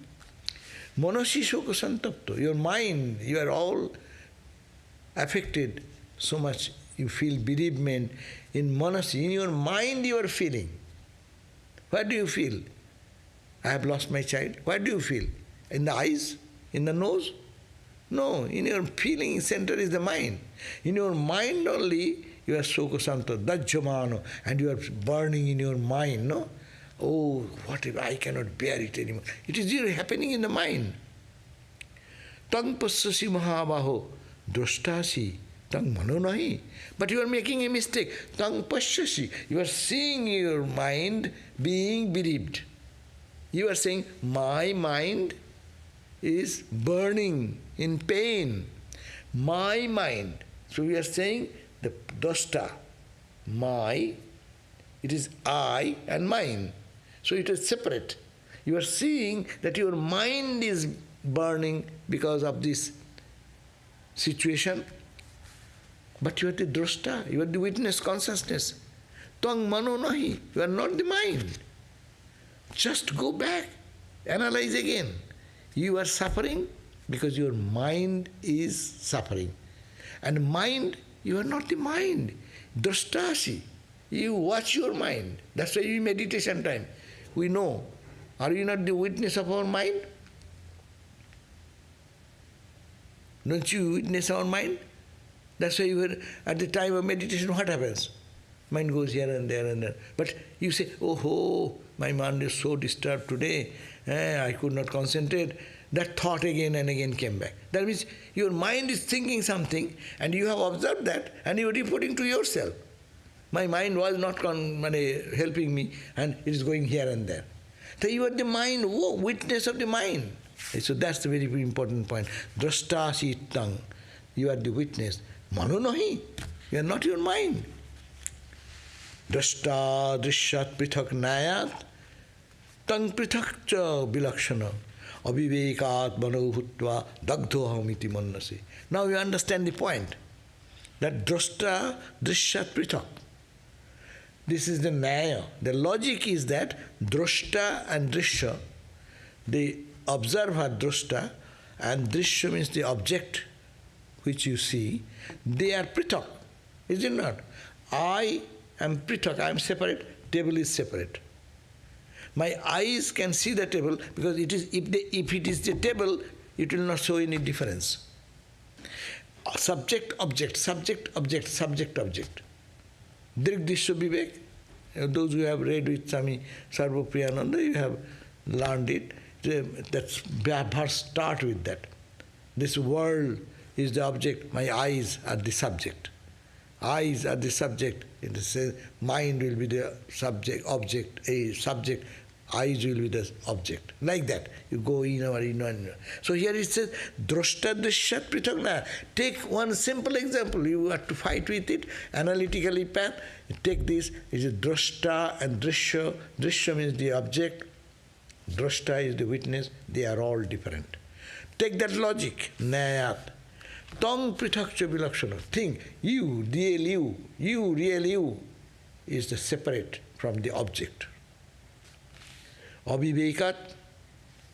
Manasi shuka santaptu, your mind, you are all affected so much, you feel bereavement in manasi, in your mind you are feeling. What do you feel? I have lost my child. What do you feel? In the eyes? In the nose? No, in your feeling center is the mind. In your mind only you are sukasanta, dajjamano, and you are burning in your mind, no? Oh, what if I cannot bear it anymore? It is really happening in the mind. Tang passasi mahabaho, drashtasi, tang mano nahi. But you are making a mistake. Tang pashyasi, you are seeing your mind being bereaved. You are saying, my mind is burning in pain. My mind. So we are saying the drashta, my, it is I and mine. So it is separate. You are seeing that your mind is burning because of this situation. But you are the drashta, you are the witness consciousness. Tvang mano nahi, you are not the mind. Just go back, analyze again. You are suffering because your mind is suffering. And mind, you are not the mind. Drashtasi, you watch your mind. That's why in meditation time, we know. Are you not the witness of our mind? Don't you witness our mind? That's why you were, at the time of meditation, what happens? Mind goes here and there and there. But you say, oh, my mind is so disturbed today, I could not concentrate. That thought again and again came back. That means your mind is thinking something and you have observed that and you are reporting to yourself. My mind was not helping me and it is going here and there. So you are the mind, witness of the mind. So that's the very, very important point. Drashtasi tang, you are the witness. Mano nahi, you are not your mind. Drashta drishyat prithak nayat tang prithak cha bilakshana avivekat mano bhutva dagdhoham iti mannasi. Now you understand the point. That drashta drishyat prithak. This is the naya. The logic is that drashta and drishya, the observer drashta, and drishya means the object which you see, they are prithak. Is it not? I am prithak, I am separate, table is separate. My eyes can see the table because it is, if it is the table, it will not show any difference. Subject, object, subject, object, subject, object. Drigdishya Vivek, those who have read with Swami Sarvadevananda, you have learned it. That's verse start with that. This world is the object, my eyes are the subject. Eyes are the subject, in the sense, mind will be the subject, object, a subject, eyes will be the object. Like that. You go in. So here it says, drashta drishyat prithak. Take one simple example. You have to fight with it, analytically path. Take this, it is drashta and drishya. Drishya means the object, drashta is the witness, they are all different. Take that logic, nayat. Tang prithakcha vilakshana. Think, you, real you, is the separate from the object. Avivekat,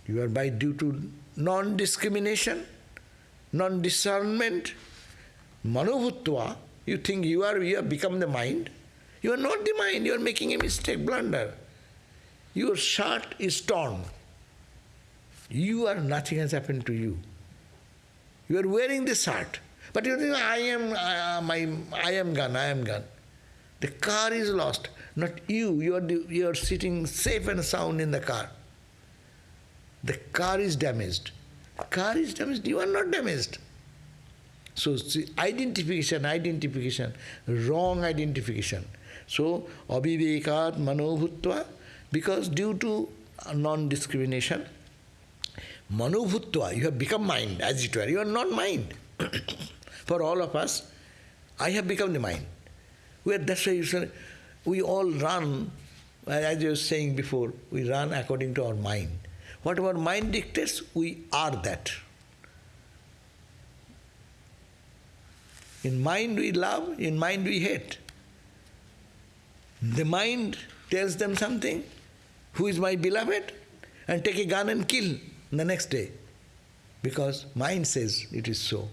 you are by due to non-discrimination, non-discernment. Manobhutva, you think you have become the mind. You are not the mind, you are making a mistake, blunder. Your shirt is torn. You are, nothing has happened to you. You are wearing the shirt. But you think, I am gone. The car is lost. Not you. You are sitting safe and sound in the car. The car is damaged. Car is damaged. You are not damaged. So see, identification, wrong identification. So avivekat manobhutva, because due to non-discrimination, manobhutva, you have become mind, as it were. You are not mind. For all of us, I have become the mind. That's why we all run, as I was saying before, we run according to our mind. What our mind dictates, we are that. In mind we love, in mind we hate. The mind tells them something, who is my beloved, and take a gun and kill the next day. Because mind says it is so.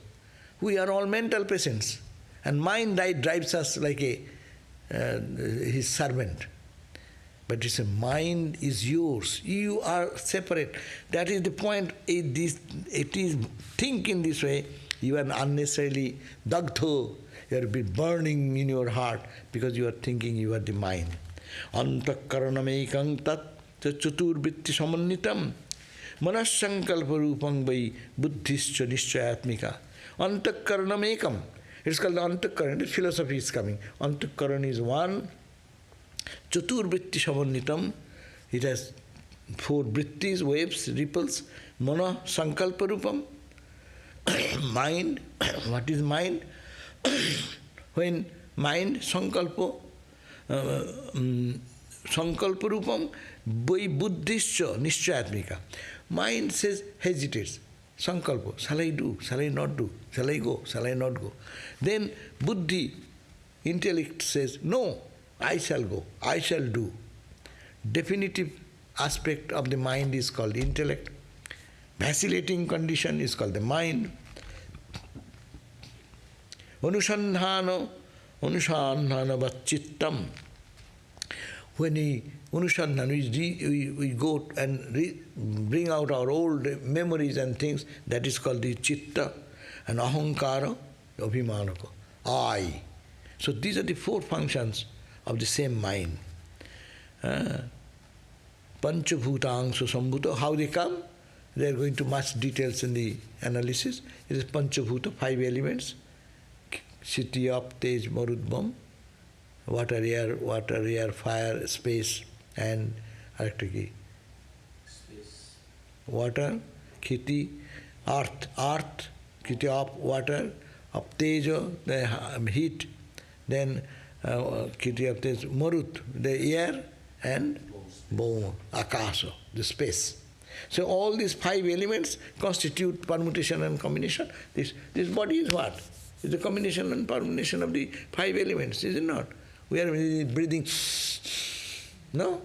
We are all mental patients, and mind drives us like his servant. But it's a mind is yours. You are separate. That is the point. It is think in this way. You are unnecessarily dagdho. You are burning in your heart because you are thinking you are the mind. Antakaranamekang tat chaturvitti samannitam manassankalpa rupang vai buddhischa nischayatmika. Antakaranamekam. It's called the antakaran. The philosophy is coming. Antakaran is one. Chaturvitti samannitam. It has 4 vrittis, waves, ripples. Mana sankalpa rupam. Mind. What is mind? When mind, sankalpa rupam, vai buddhischa nischayatmika. Mind says, hesitates. Sankalpa, shall I do? Shall I not do? Shall I go? Shall I not go? Then buddhi, intellect says, no, I shall go, I shall do. Definitive aspect of the mind is called intellect. Vacillating condition is called the mind. Anusandhana vachittam. When we go and bring out our old memories and things, that is called the chitta. And ahankara, abhimanaka, I. So these are the 4 functions of the same mind. Panchabhutangsu sambhuta. How they come? They are going to much details in the analysis. It is Panchabhuta, 5 elements. Shiti, Up, Tej, Marudbam. Water, air, fire, space, and electricity. Space. Water, Khiti, earth, Khiti, up, water, up, Teja, the heat, then Khiti, up, Tej, Marut, the air, and Bhoma, Akasa, the space. So all these 5 elements constitute permutation and combination. This body is what? It's the combination and permutation of the 5 elements, is it not? We are breathing. No?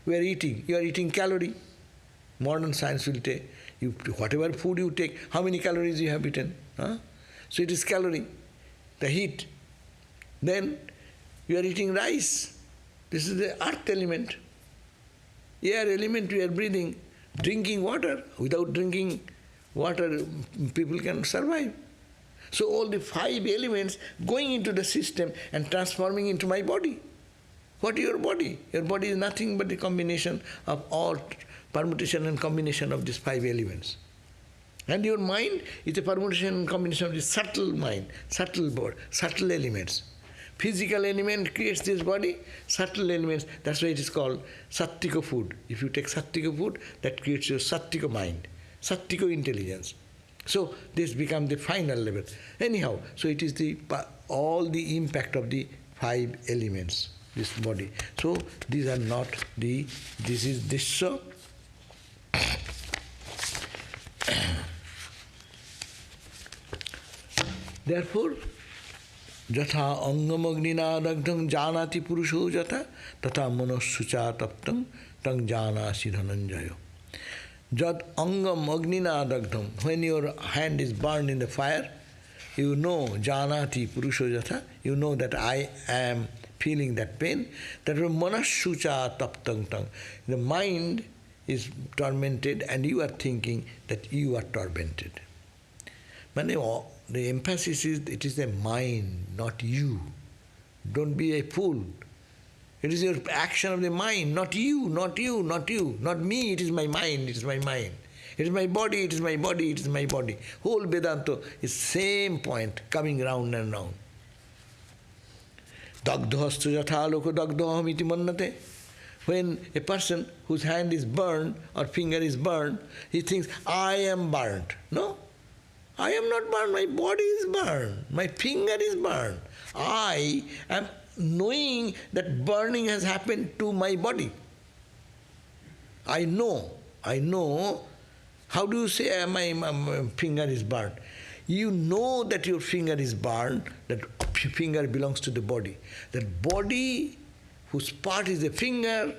We are eating. You are eating calorie. Modern science will take, whatever food you take, how many calories you have eaten. Huh? So it is calorie, the heat. Then you are eating rice. This is the earth element. Air element we are breathing. Drinking water. Without drinking water, people can survive. So all the 5 elements going into the system and transforming into my body. What is your body? Your body is nothing but the combination of all permutation and combination of these 5 elements. And your mind is a permutation and combination of the subtle mind, subtle body, subtle elements. Physical element creates this body, subtle elements, that's why it is called sattika food. If you take sattika food, that creates your sattika mind, sattika intelligence. So this becomes the final level. Anyhow, so it is all the impact of the 5 elements, this body. So these are not this is this so. Therefore, jatha angamagnina dagdham janati purusho jata tata manossucha taptam tang janasi dhananjayo. Jat angam agnina dagdham. When your hand is burned in the fire, you know janati purusho jatha. You know that I am feeling that pain. That manassucha taptam tang. The mind is tormented and you are thinking that you are tormented. The emphasis is, it is the mind, not you. Don't be a fool. It is your action of the mind, not you, not you, not you. Not me, it is my mind, it is my mind. It is my body, it is my body, it is my body. Whole Vedanta is same point, coming round and round. Dagdhastu jatha loko dagdhaham iti mannate. When a person whose hand is burned or finger is burned, he thinks, I am burnt. No? I am not burned, my body is burned, my finger is burned. I am knowing that burning has happened to my body. I know. How do you say my finger is burned? You know that your finger is burned, that finger belongs to the body. That body, whose part is the finger,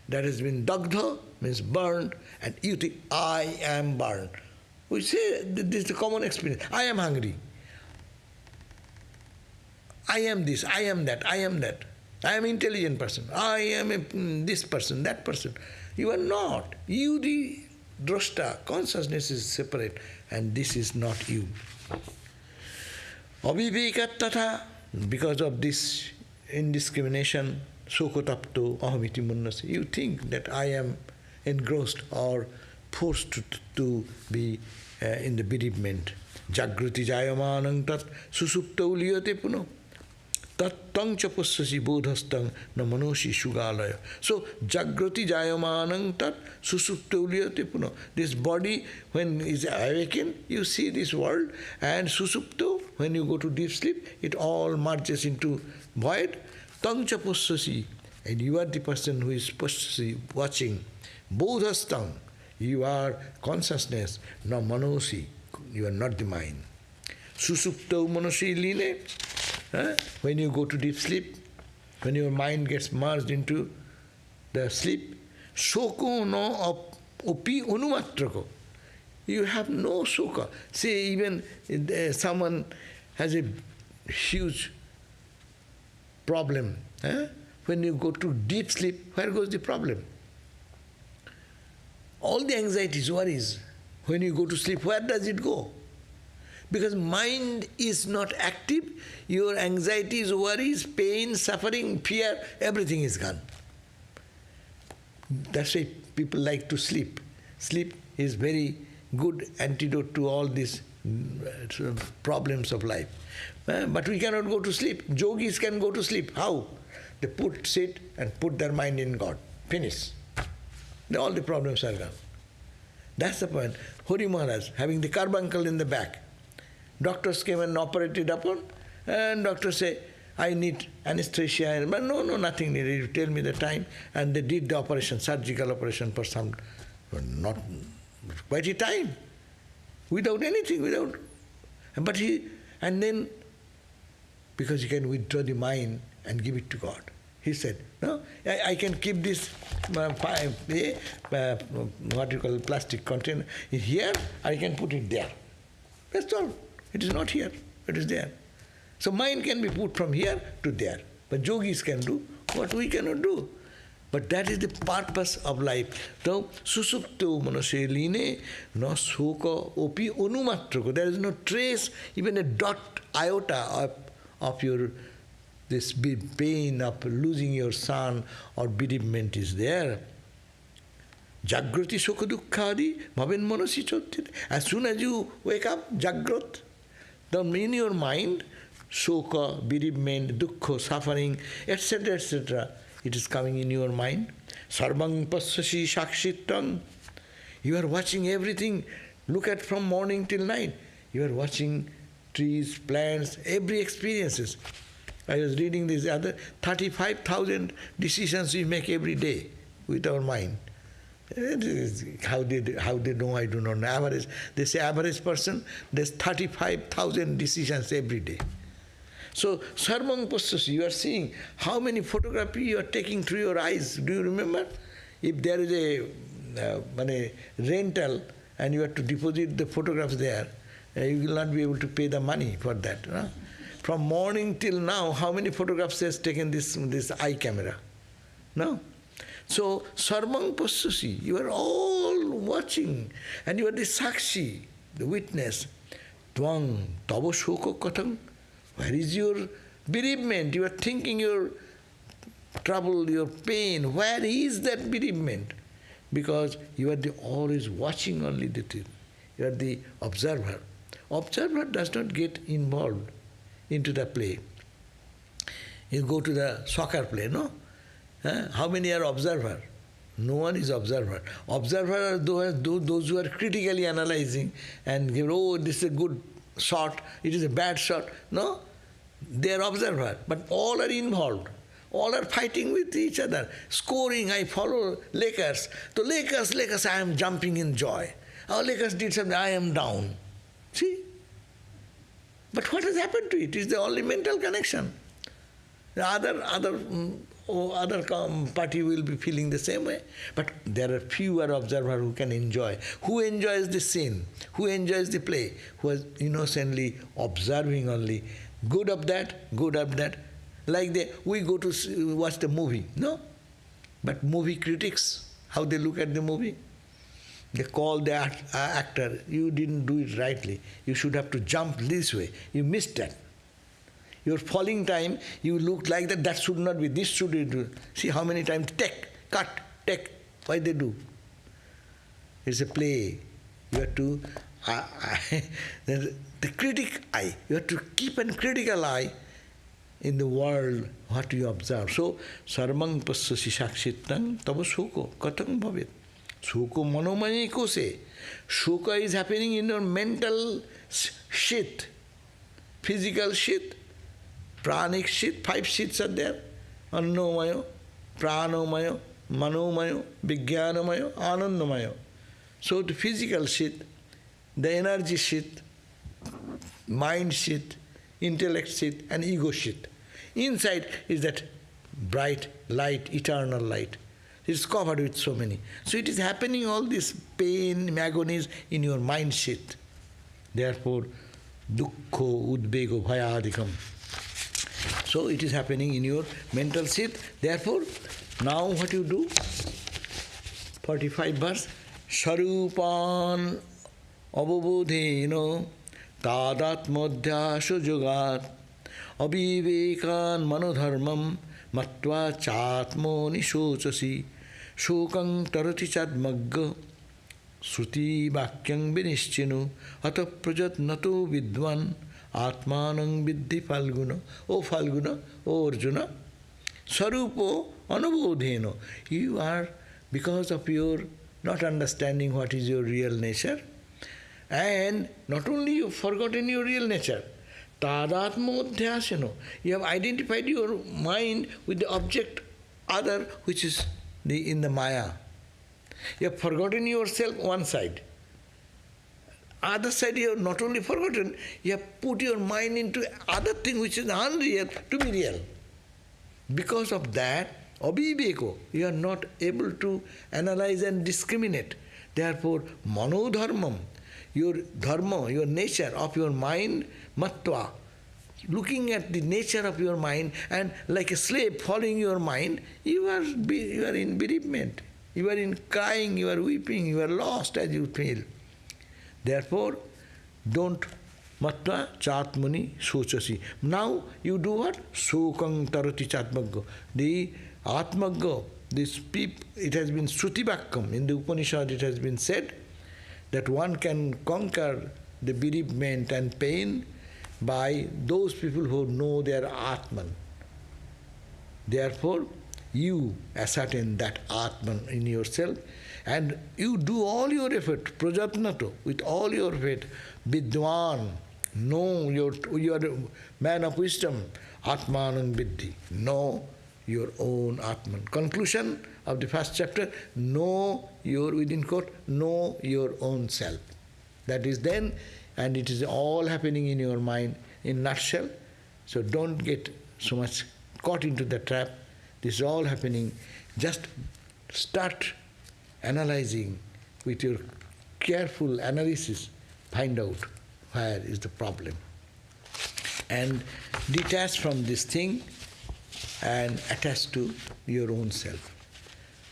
that has been dagdha, means burned, and you think, I am burned. We say, this is the common experience. I am hungry. I am this, I am that, I am that. I am an intelligent person. I am this person, that person. You are not. You, the drashta, consciousness is separate, and this is not you. Avivekat tatha, because of this indiscrimination, sokotapto ahamiti munnasi, you think that I am engrossed or forced to be in the bereavement. Jagruti jayamanang tat susuptau liyate puno. Tat tang chapussasi bodhastang na manoshi shugalaya. So, Jagrati jayamanang tat susuptau liyate puno. This body, when is awakened, you see this world, and susupto, when you go to deep sleep, it all merges into void. Tang chapussasi, and you are the person who is pussasi, watching. Bodhastang, you are consciousness, na manosi, you are not the mind. Susuptau manosi line. When you go to deep sleep, when your mind gets merged into the sleep, shoko no opi unumatrako. You have no shoka. See, even someone has a huge problem. When you go to deep sleep, where goes the problem? All the anxieties, worries, when you go to sleep, where does it go? Because mind is not active, your anxieties, worries, pain, suffering, fear, everything is gone. That's why people like to sleep. Sleep is very good antidote to all these problems of life. But we cannot go to sleep. Yogis can go to sleep. How? They sit and put their mind in God. Finish. All the problems are gone. That's the point. Hari Maharaj, having the carbuncle in the back. Doctors came and operated upon, and doctors say, I need anesthesia. But no, nothing needed. You tell me the time. And they did the operation, surgical operation for some, not quite a time. Without anything, and then, because he can withdraw the mind and give it to God. He said, no, I can keep this what you call plastic container here, I can put it there. That's all. It is not here, it is there. So mind can be put from here to there. But yogis can do what we cannot do. But that is the purpose of life. So, susupto manoseline no soka opi onumatrako. There is no trace, even a dot, iota of your this pain of losing your son or bereavement is there. Jagrati soka dukkhadi bhaven manasi chottite. As soon as you wake up, jagrot, then in your mind, soka, bereavement, dukkha, suffering, etc., etc., it is coming in your mind. Sarvang passasi shakshitang. You are watching everything. Look at from morning till night. You are watching trees, plants, every experiences. I was reading this other 35,000 decisions we make every day with our mind. How they know, I do not know. Average, they say average person, there's 35,000 decisions every day. So, sarvang passasi, you are seeing how many photography you are taking through your eyes. Do you remember? If there is a rental and you have to deposit the photographs there, you will not be able to pay the money for that. No? From morning till now, how many photographs has taken this eye camera? No? So, sarvang passasi, you are all watching, and you are the sakshi, the witness. Tvang tava shoko katham. Where is your bereavement? You are thinking your trouble, your pain. Where is that bereavement? Because you are the always watching only the thing. You are the observer. Observer does not get involved into the play. You go to the soccer play, no? How many are observer? No one is observer. Observer are those who are critically analyzing and give, oh, this is a good shot, it is a bad shot. No, they are observer, but all are involved. All are fighting with each other. Scoring, I follow Lakers. So Lakers, I am jumping in joy. Our Lakers did something, I am down. See? But what has happened to it? It's the only mental connection. The other party will be feeling the same way. But there are fewer observers who can enjoy. Who enjoys the scene? Who enjoys the play? Who is innocently observing only. Good of that, good of that. Like we go to watch the movie, no? But movie critics, how they look at the movie? They call the actor, you didn't do it rightly. You should have to jump this way. You missed that. Your falling time, you look like that, that should not be, this should be. See how many times, cut, take. Why they do? It's a play. You have to, the critic eye, you have to keep a critical eye in the world, what you observe. So, sarvang pasasi sakshitang tava shuko katang bhavet. Shuko manomani kose. Shuka is happening in your mental shit, physical shit, pranic shit. 5 shits are there. Annomayo, pranomayo, manomayo, vijnanamayo, anandamayo. So the physical shit, the energy shit, mind shit, intellect shit, and ego shit. Inside is that bright light, eternal light. It's covered with so many. So it is happening, all this pain, agonies in your mind shit. Therefore, dukkho, udbego, bhayadikam. So it is happening in your mental shit. Therefore, now what you do? 45 verse. Sarupan avabodheno tadatmadhyasho jogat avivekan manodharmam matva chatmo nishochasi shokang tarati chadmagga sruti vakyang vinischinu atha prajat nato vidvan atmanang vidhi falguna. O Falguna, O Arjuna, sarupo anubodheno. You are, because of your not understanding what is your real nature, and not only you have forgotten your real nature, tadatmodhyasano, you have identified your mind with the object other which is in the Maya. You have forgotten yourself one side. Other side you have not only forgotten, you have put your mind into other thing which is unreal to be real. Because of that, abhiveko, you are not able to analyze and discriminate. Therefore, manodharmam, your dharma, your nature of your mind, matva, looking at the nature of your mind and like a slave following your mind, you are in bereavement, you are in crying, you are weeping, you are lost as you feel. Therefore, don't matva chatmuni sochasi. Now you do what? Sokang tarati chatmagga. The atmagga, this it has been Sruti in the Upanishad it has been said that one can conquer the bereavement and pain by those people who know their Atman. Therefore, you ascertain that Atman in yourself and you do all your effort, prajatnato, with all your effort, vidwan, know you are a man of wisdom, atmanang vidhi, know your own Atman. Conclusion of the first chapter, know your, within quote, know your own self. That is then, and it is all happening in your mind in nutshell. So don't get so much caught into the trap. This is all happening. Just start analyzing with your careful analysis, find out where is the problem. And detach from this thing and attach to your own self.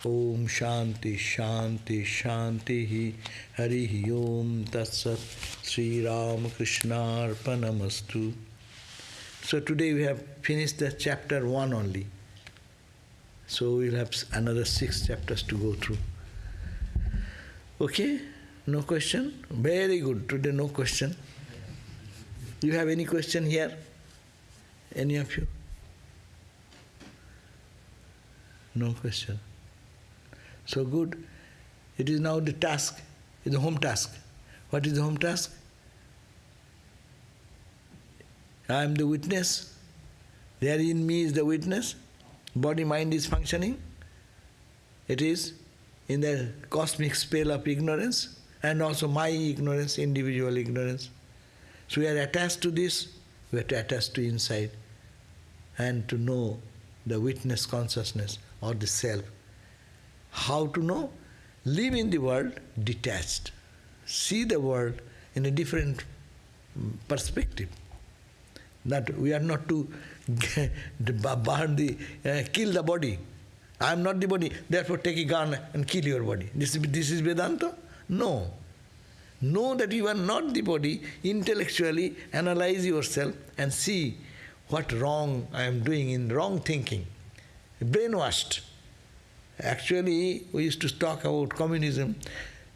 Om Shanti Shanti Shanti Hari Om Tat Sat Sri Ramakrishna Arpanamastu. So today we have finished the chapter 1 only. So we'll have another 6 chapters to go through. Okay? No question? Very good. Today no question. You have any question here? Any of you? No question. So good. It is now the task, it's the home task. What is the home task? I am the witness. There in me is the witness. Body, mind is functioning. It is in the cosmic spell of ignorance, and also my ignorance, individual ignorance. So we are attached to this, we have to attach to inside and to know the witness consciousness or the self. How to know? Live in the world detached. See the world in a different perspective. That we are not to burn kill the body. I am not the body, therefore take a gun and kill your body. This is Vedanta? No. Know that you are not the body, intellectually analyze yourself and see what wrong I am doing in wrong thinking. Brainwashed. Actually, we used to talk about communism.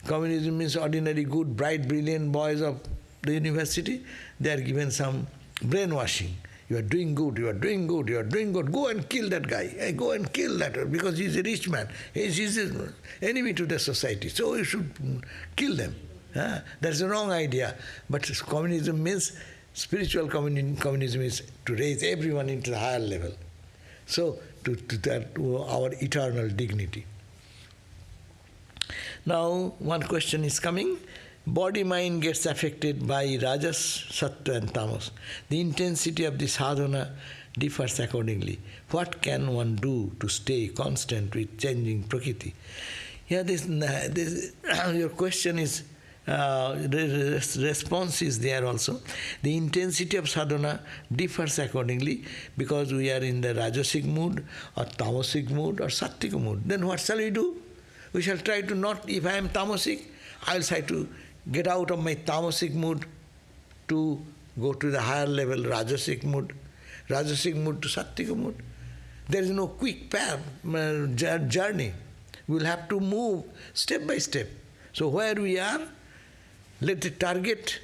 Communism means ordinary good, bright, brilliant boys of the university. They are given some brainwashing. You are doing good, you are doing good, you are doing good. Go and kill that guy. Hey, go and kill that one because he is a rich man. He is an enemy to the society. So you should kill them. That's a wrong idea. But communism means, spiritual communism is to raise everyone into the higher level. So, to our eternal dignity. Now, one question is coming. Body-mind gets affected by Rajas, Sattva and Tamas. The intensity of the sadhana differs accordingly. What can one do to stay constant with changing Prakriti? Yeah, your question is, the response is there also. The intensity of sadhana differs accordingly because we are in the Rajasic mood or Tamasic mood or Sattvic mood. Then what shall we do? We shall try to not, if I am Tamasic, I will try to get out of my Tamasic mood to go to the higher level, Rajasic mood to Sattvic mood. There is no quick journey. We will have to move step by step. So where we are, let the target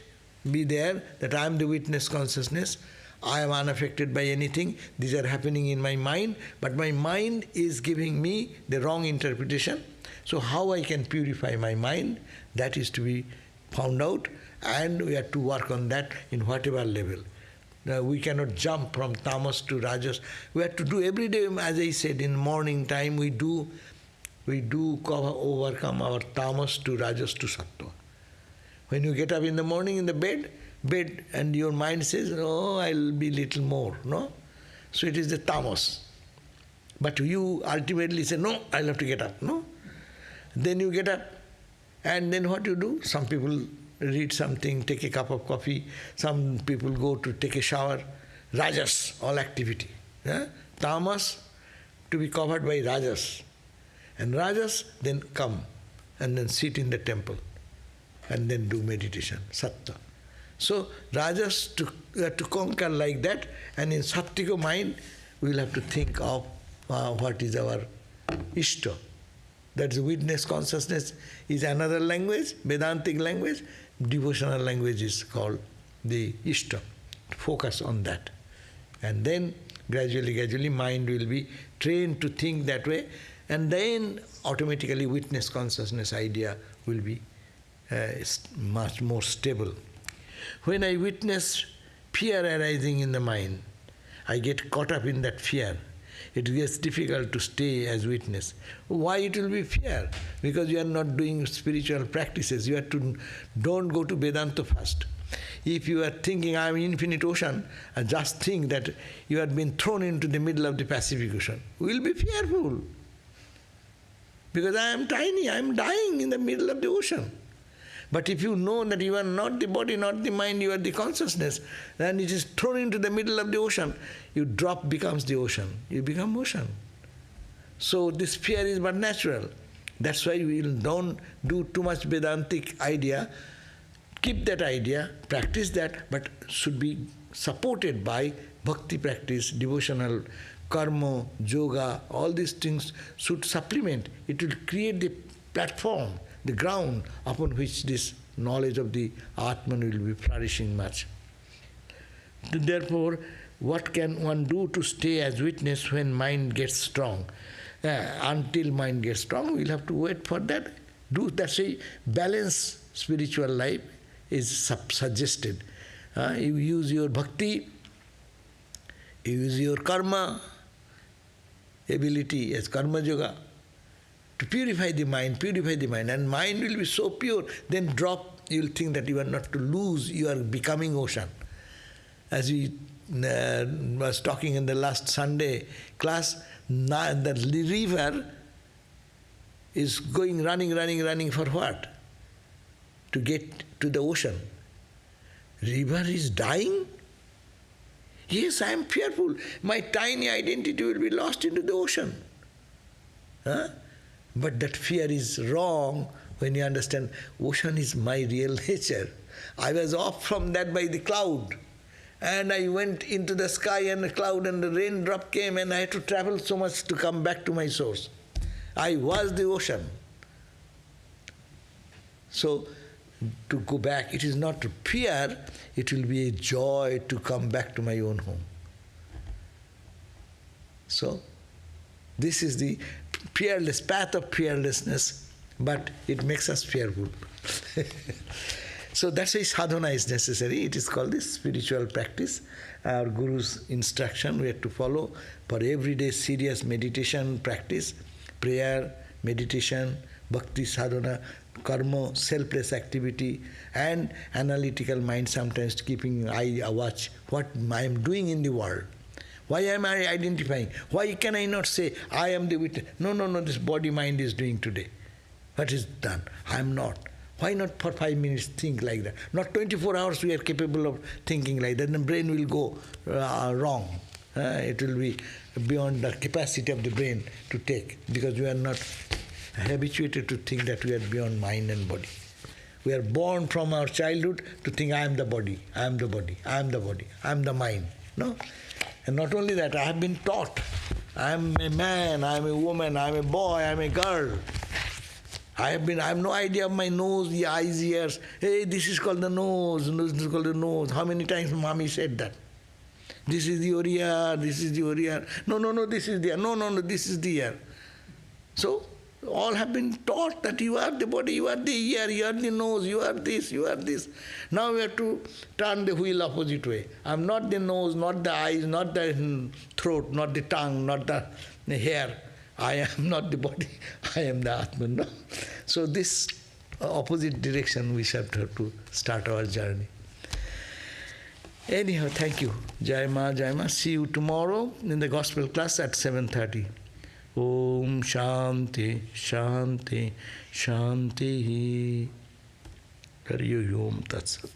be there that I am the witness consciousness. I am unaffected by anything. These are happening in my mind, but my mind is giving me the wrong interpretation. So how I can purify my mind, that is to be found out, and we have to work on that in whatever level. Now, we cannot jump from tamas to rajas. We have to do every day, as I said, in morning time we do overcome our tamas to rajas to sattva. When you get up in the morning in the bed, and your mind says, oh, I'll be little more, no? So it is the tamas. But you ultimately say, no, I'll have to get up, no? Then you get up, and then what you do? Some people read something, take a cup of coffee, some people go to take a shower. Rajas, all activity. Tamas to be covered by rajas. And rajas then come and then sit in the temple and then do meditation, sattva. So rajas to conquer like that, and in sattvika mind we will have to think of what is our ishta. That is witness consciousness is another language, Vedantic language. Devotional language is called the ishta. Focus on that. And then gradually mind will be trained to think that way, and then automatically witness consciousness idea will be much more stable. When I witness fear arising in the mind, I get caught up in that fear. It gets difficult to stay as witness. Why it will be fear? Because you are not doing spiritual practices. You have to, don't go to Vedanta first. If you are thinking, I am infinite ocean, and just think that you have been thrown into the middle of the Pacific Ocean, you will be fearful. Because I am tiny, I am dying in the middle of the ocean. But if you know that you are not the body, not the mind, you are the consciousness, then it is thrown into the middle of the ocean. You drop becomes the ocean. You become ocean. So this fear is but natural. That's why we don't do too much Vedantic idea. Keep that idea, practice that, but should be supported by bhakti practice, devotional, karma, yoga, all these things should supplement. It will create the platform, the ground upon which this knowledge of the Atman will be flourishing much. Therefore, what can one do to stay as witness when mind gets strong? Until mind gets strong, we'll have to wait for that. That's a balanced spiritual life is suggested. You use your bhakti, you use your karma ability as karma yoga to purify the mind, and mind will be so pure, then drop, you'll think that you are not to lose, you are becoming ocean. As we was talking in the last Sunday class, the river is going, running for what? To get to the ocean. River is dying? Yes, I am fearful. My tiny identity will be lost into the ocean. But that fear is wrong when you understand ocean is my real nature. I was off from that by the cloud. And I went into the sky and the cloud and the raindrop came and I had to travel so much to come back to my source. I was the ocean. So, to go back, it is not fear, it will be a joy to come back to my own home. So, this is the fearless path of fearlessness, but it makes us fearful. So that's why sadhana is necessary. It is called this spiritual practice. Our Guru's instruction we have to follow for everyday serious meditation practice, prayer, meditation, bhakti sadhana, karma, selfless activity, and analytical mind sometimes keeping eye watch what I am doing in the world. Why am I identifying? Why can I not say, I am the witness? No, this body-mind is doing today. What is done? I am not. Why not for 5 minutes think like that? Not 24 hours we are capable of thinking like that. The brain will go wrong. It will be beyond the capacity of the brain to take, because we are not habituated to think that we are beyond mind and body. We are born from our childhood to think I am the body, I am the body, I am the body, I am the mind. No? And not only that, I have been taught I am a man, I am a woman, I am a boy, I am a girl. I have no idea of my nose, the eyes, ears. Hey, this is called the nose, this is called the nose. How many times mommy said that? This is your ear, this is your ear. No, this is the ear. No, this is the ear. So, all have been taught that you are the body, you are the ear, you are the nose, you are this, you are this. Now we have to turn the wheel opposite way. I am not the nose, not the eyes, not the throat, not the tongue, not the hair. I am not the body, I am the Atman. No? So this opposite direction we shall have to start our journey. Anyhow, thank you. Jai Ma. See you tomorrow in the gospel class at 7:30. Om Shanti, Shanti, Shanti. Hari Om Tat Sat.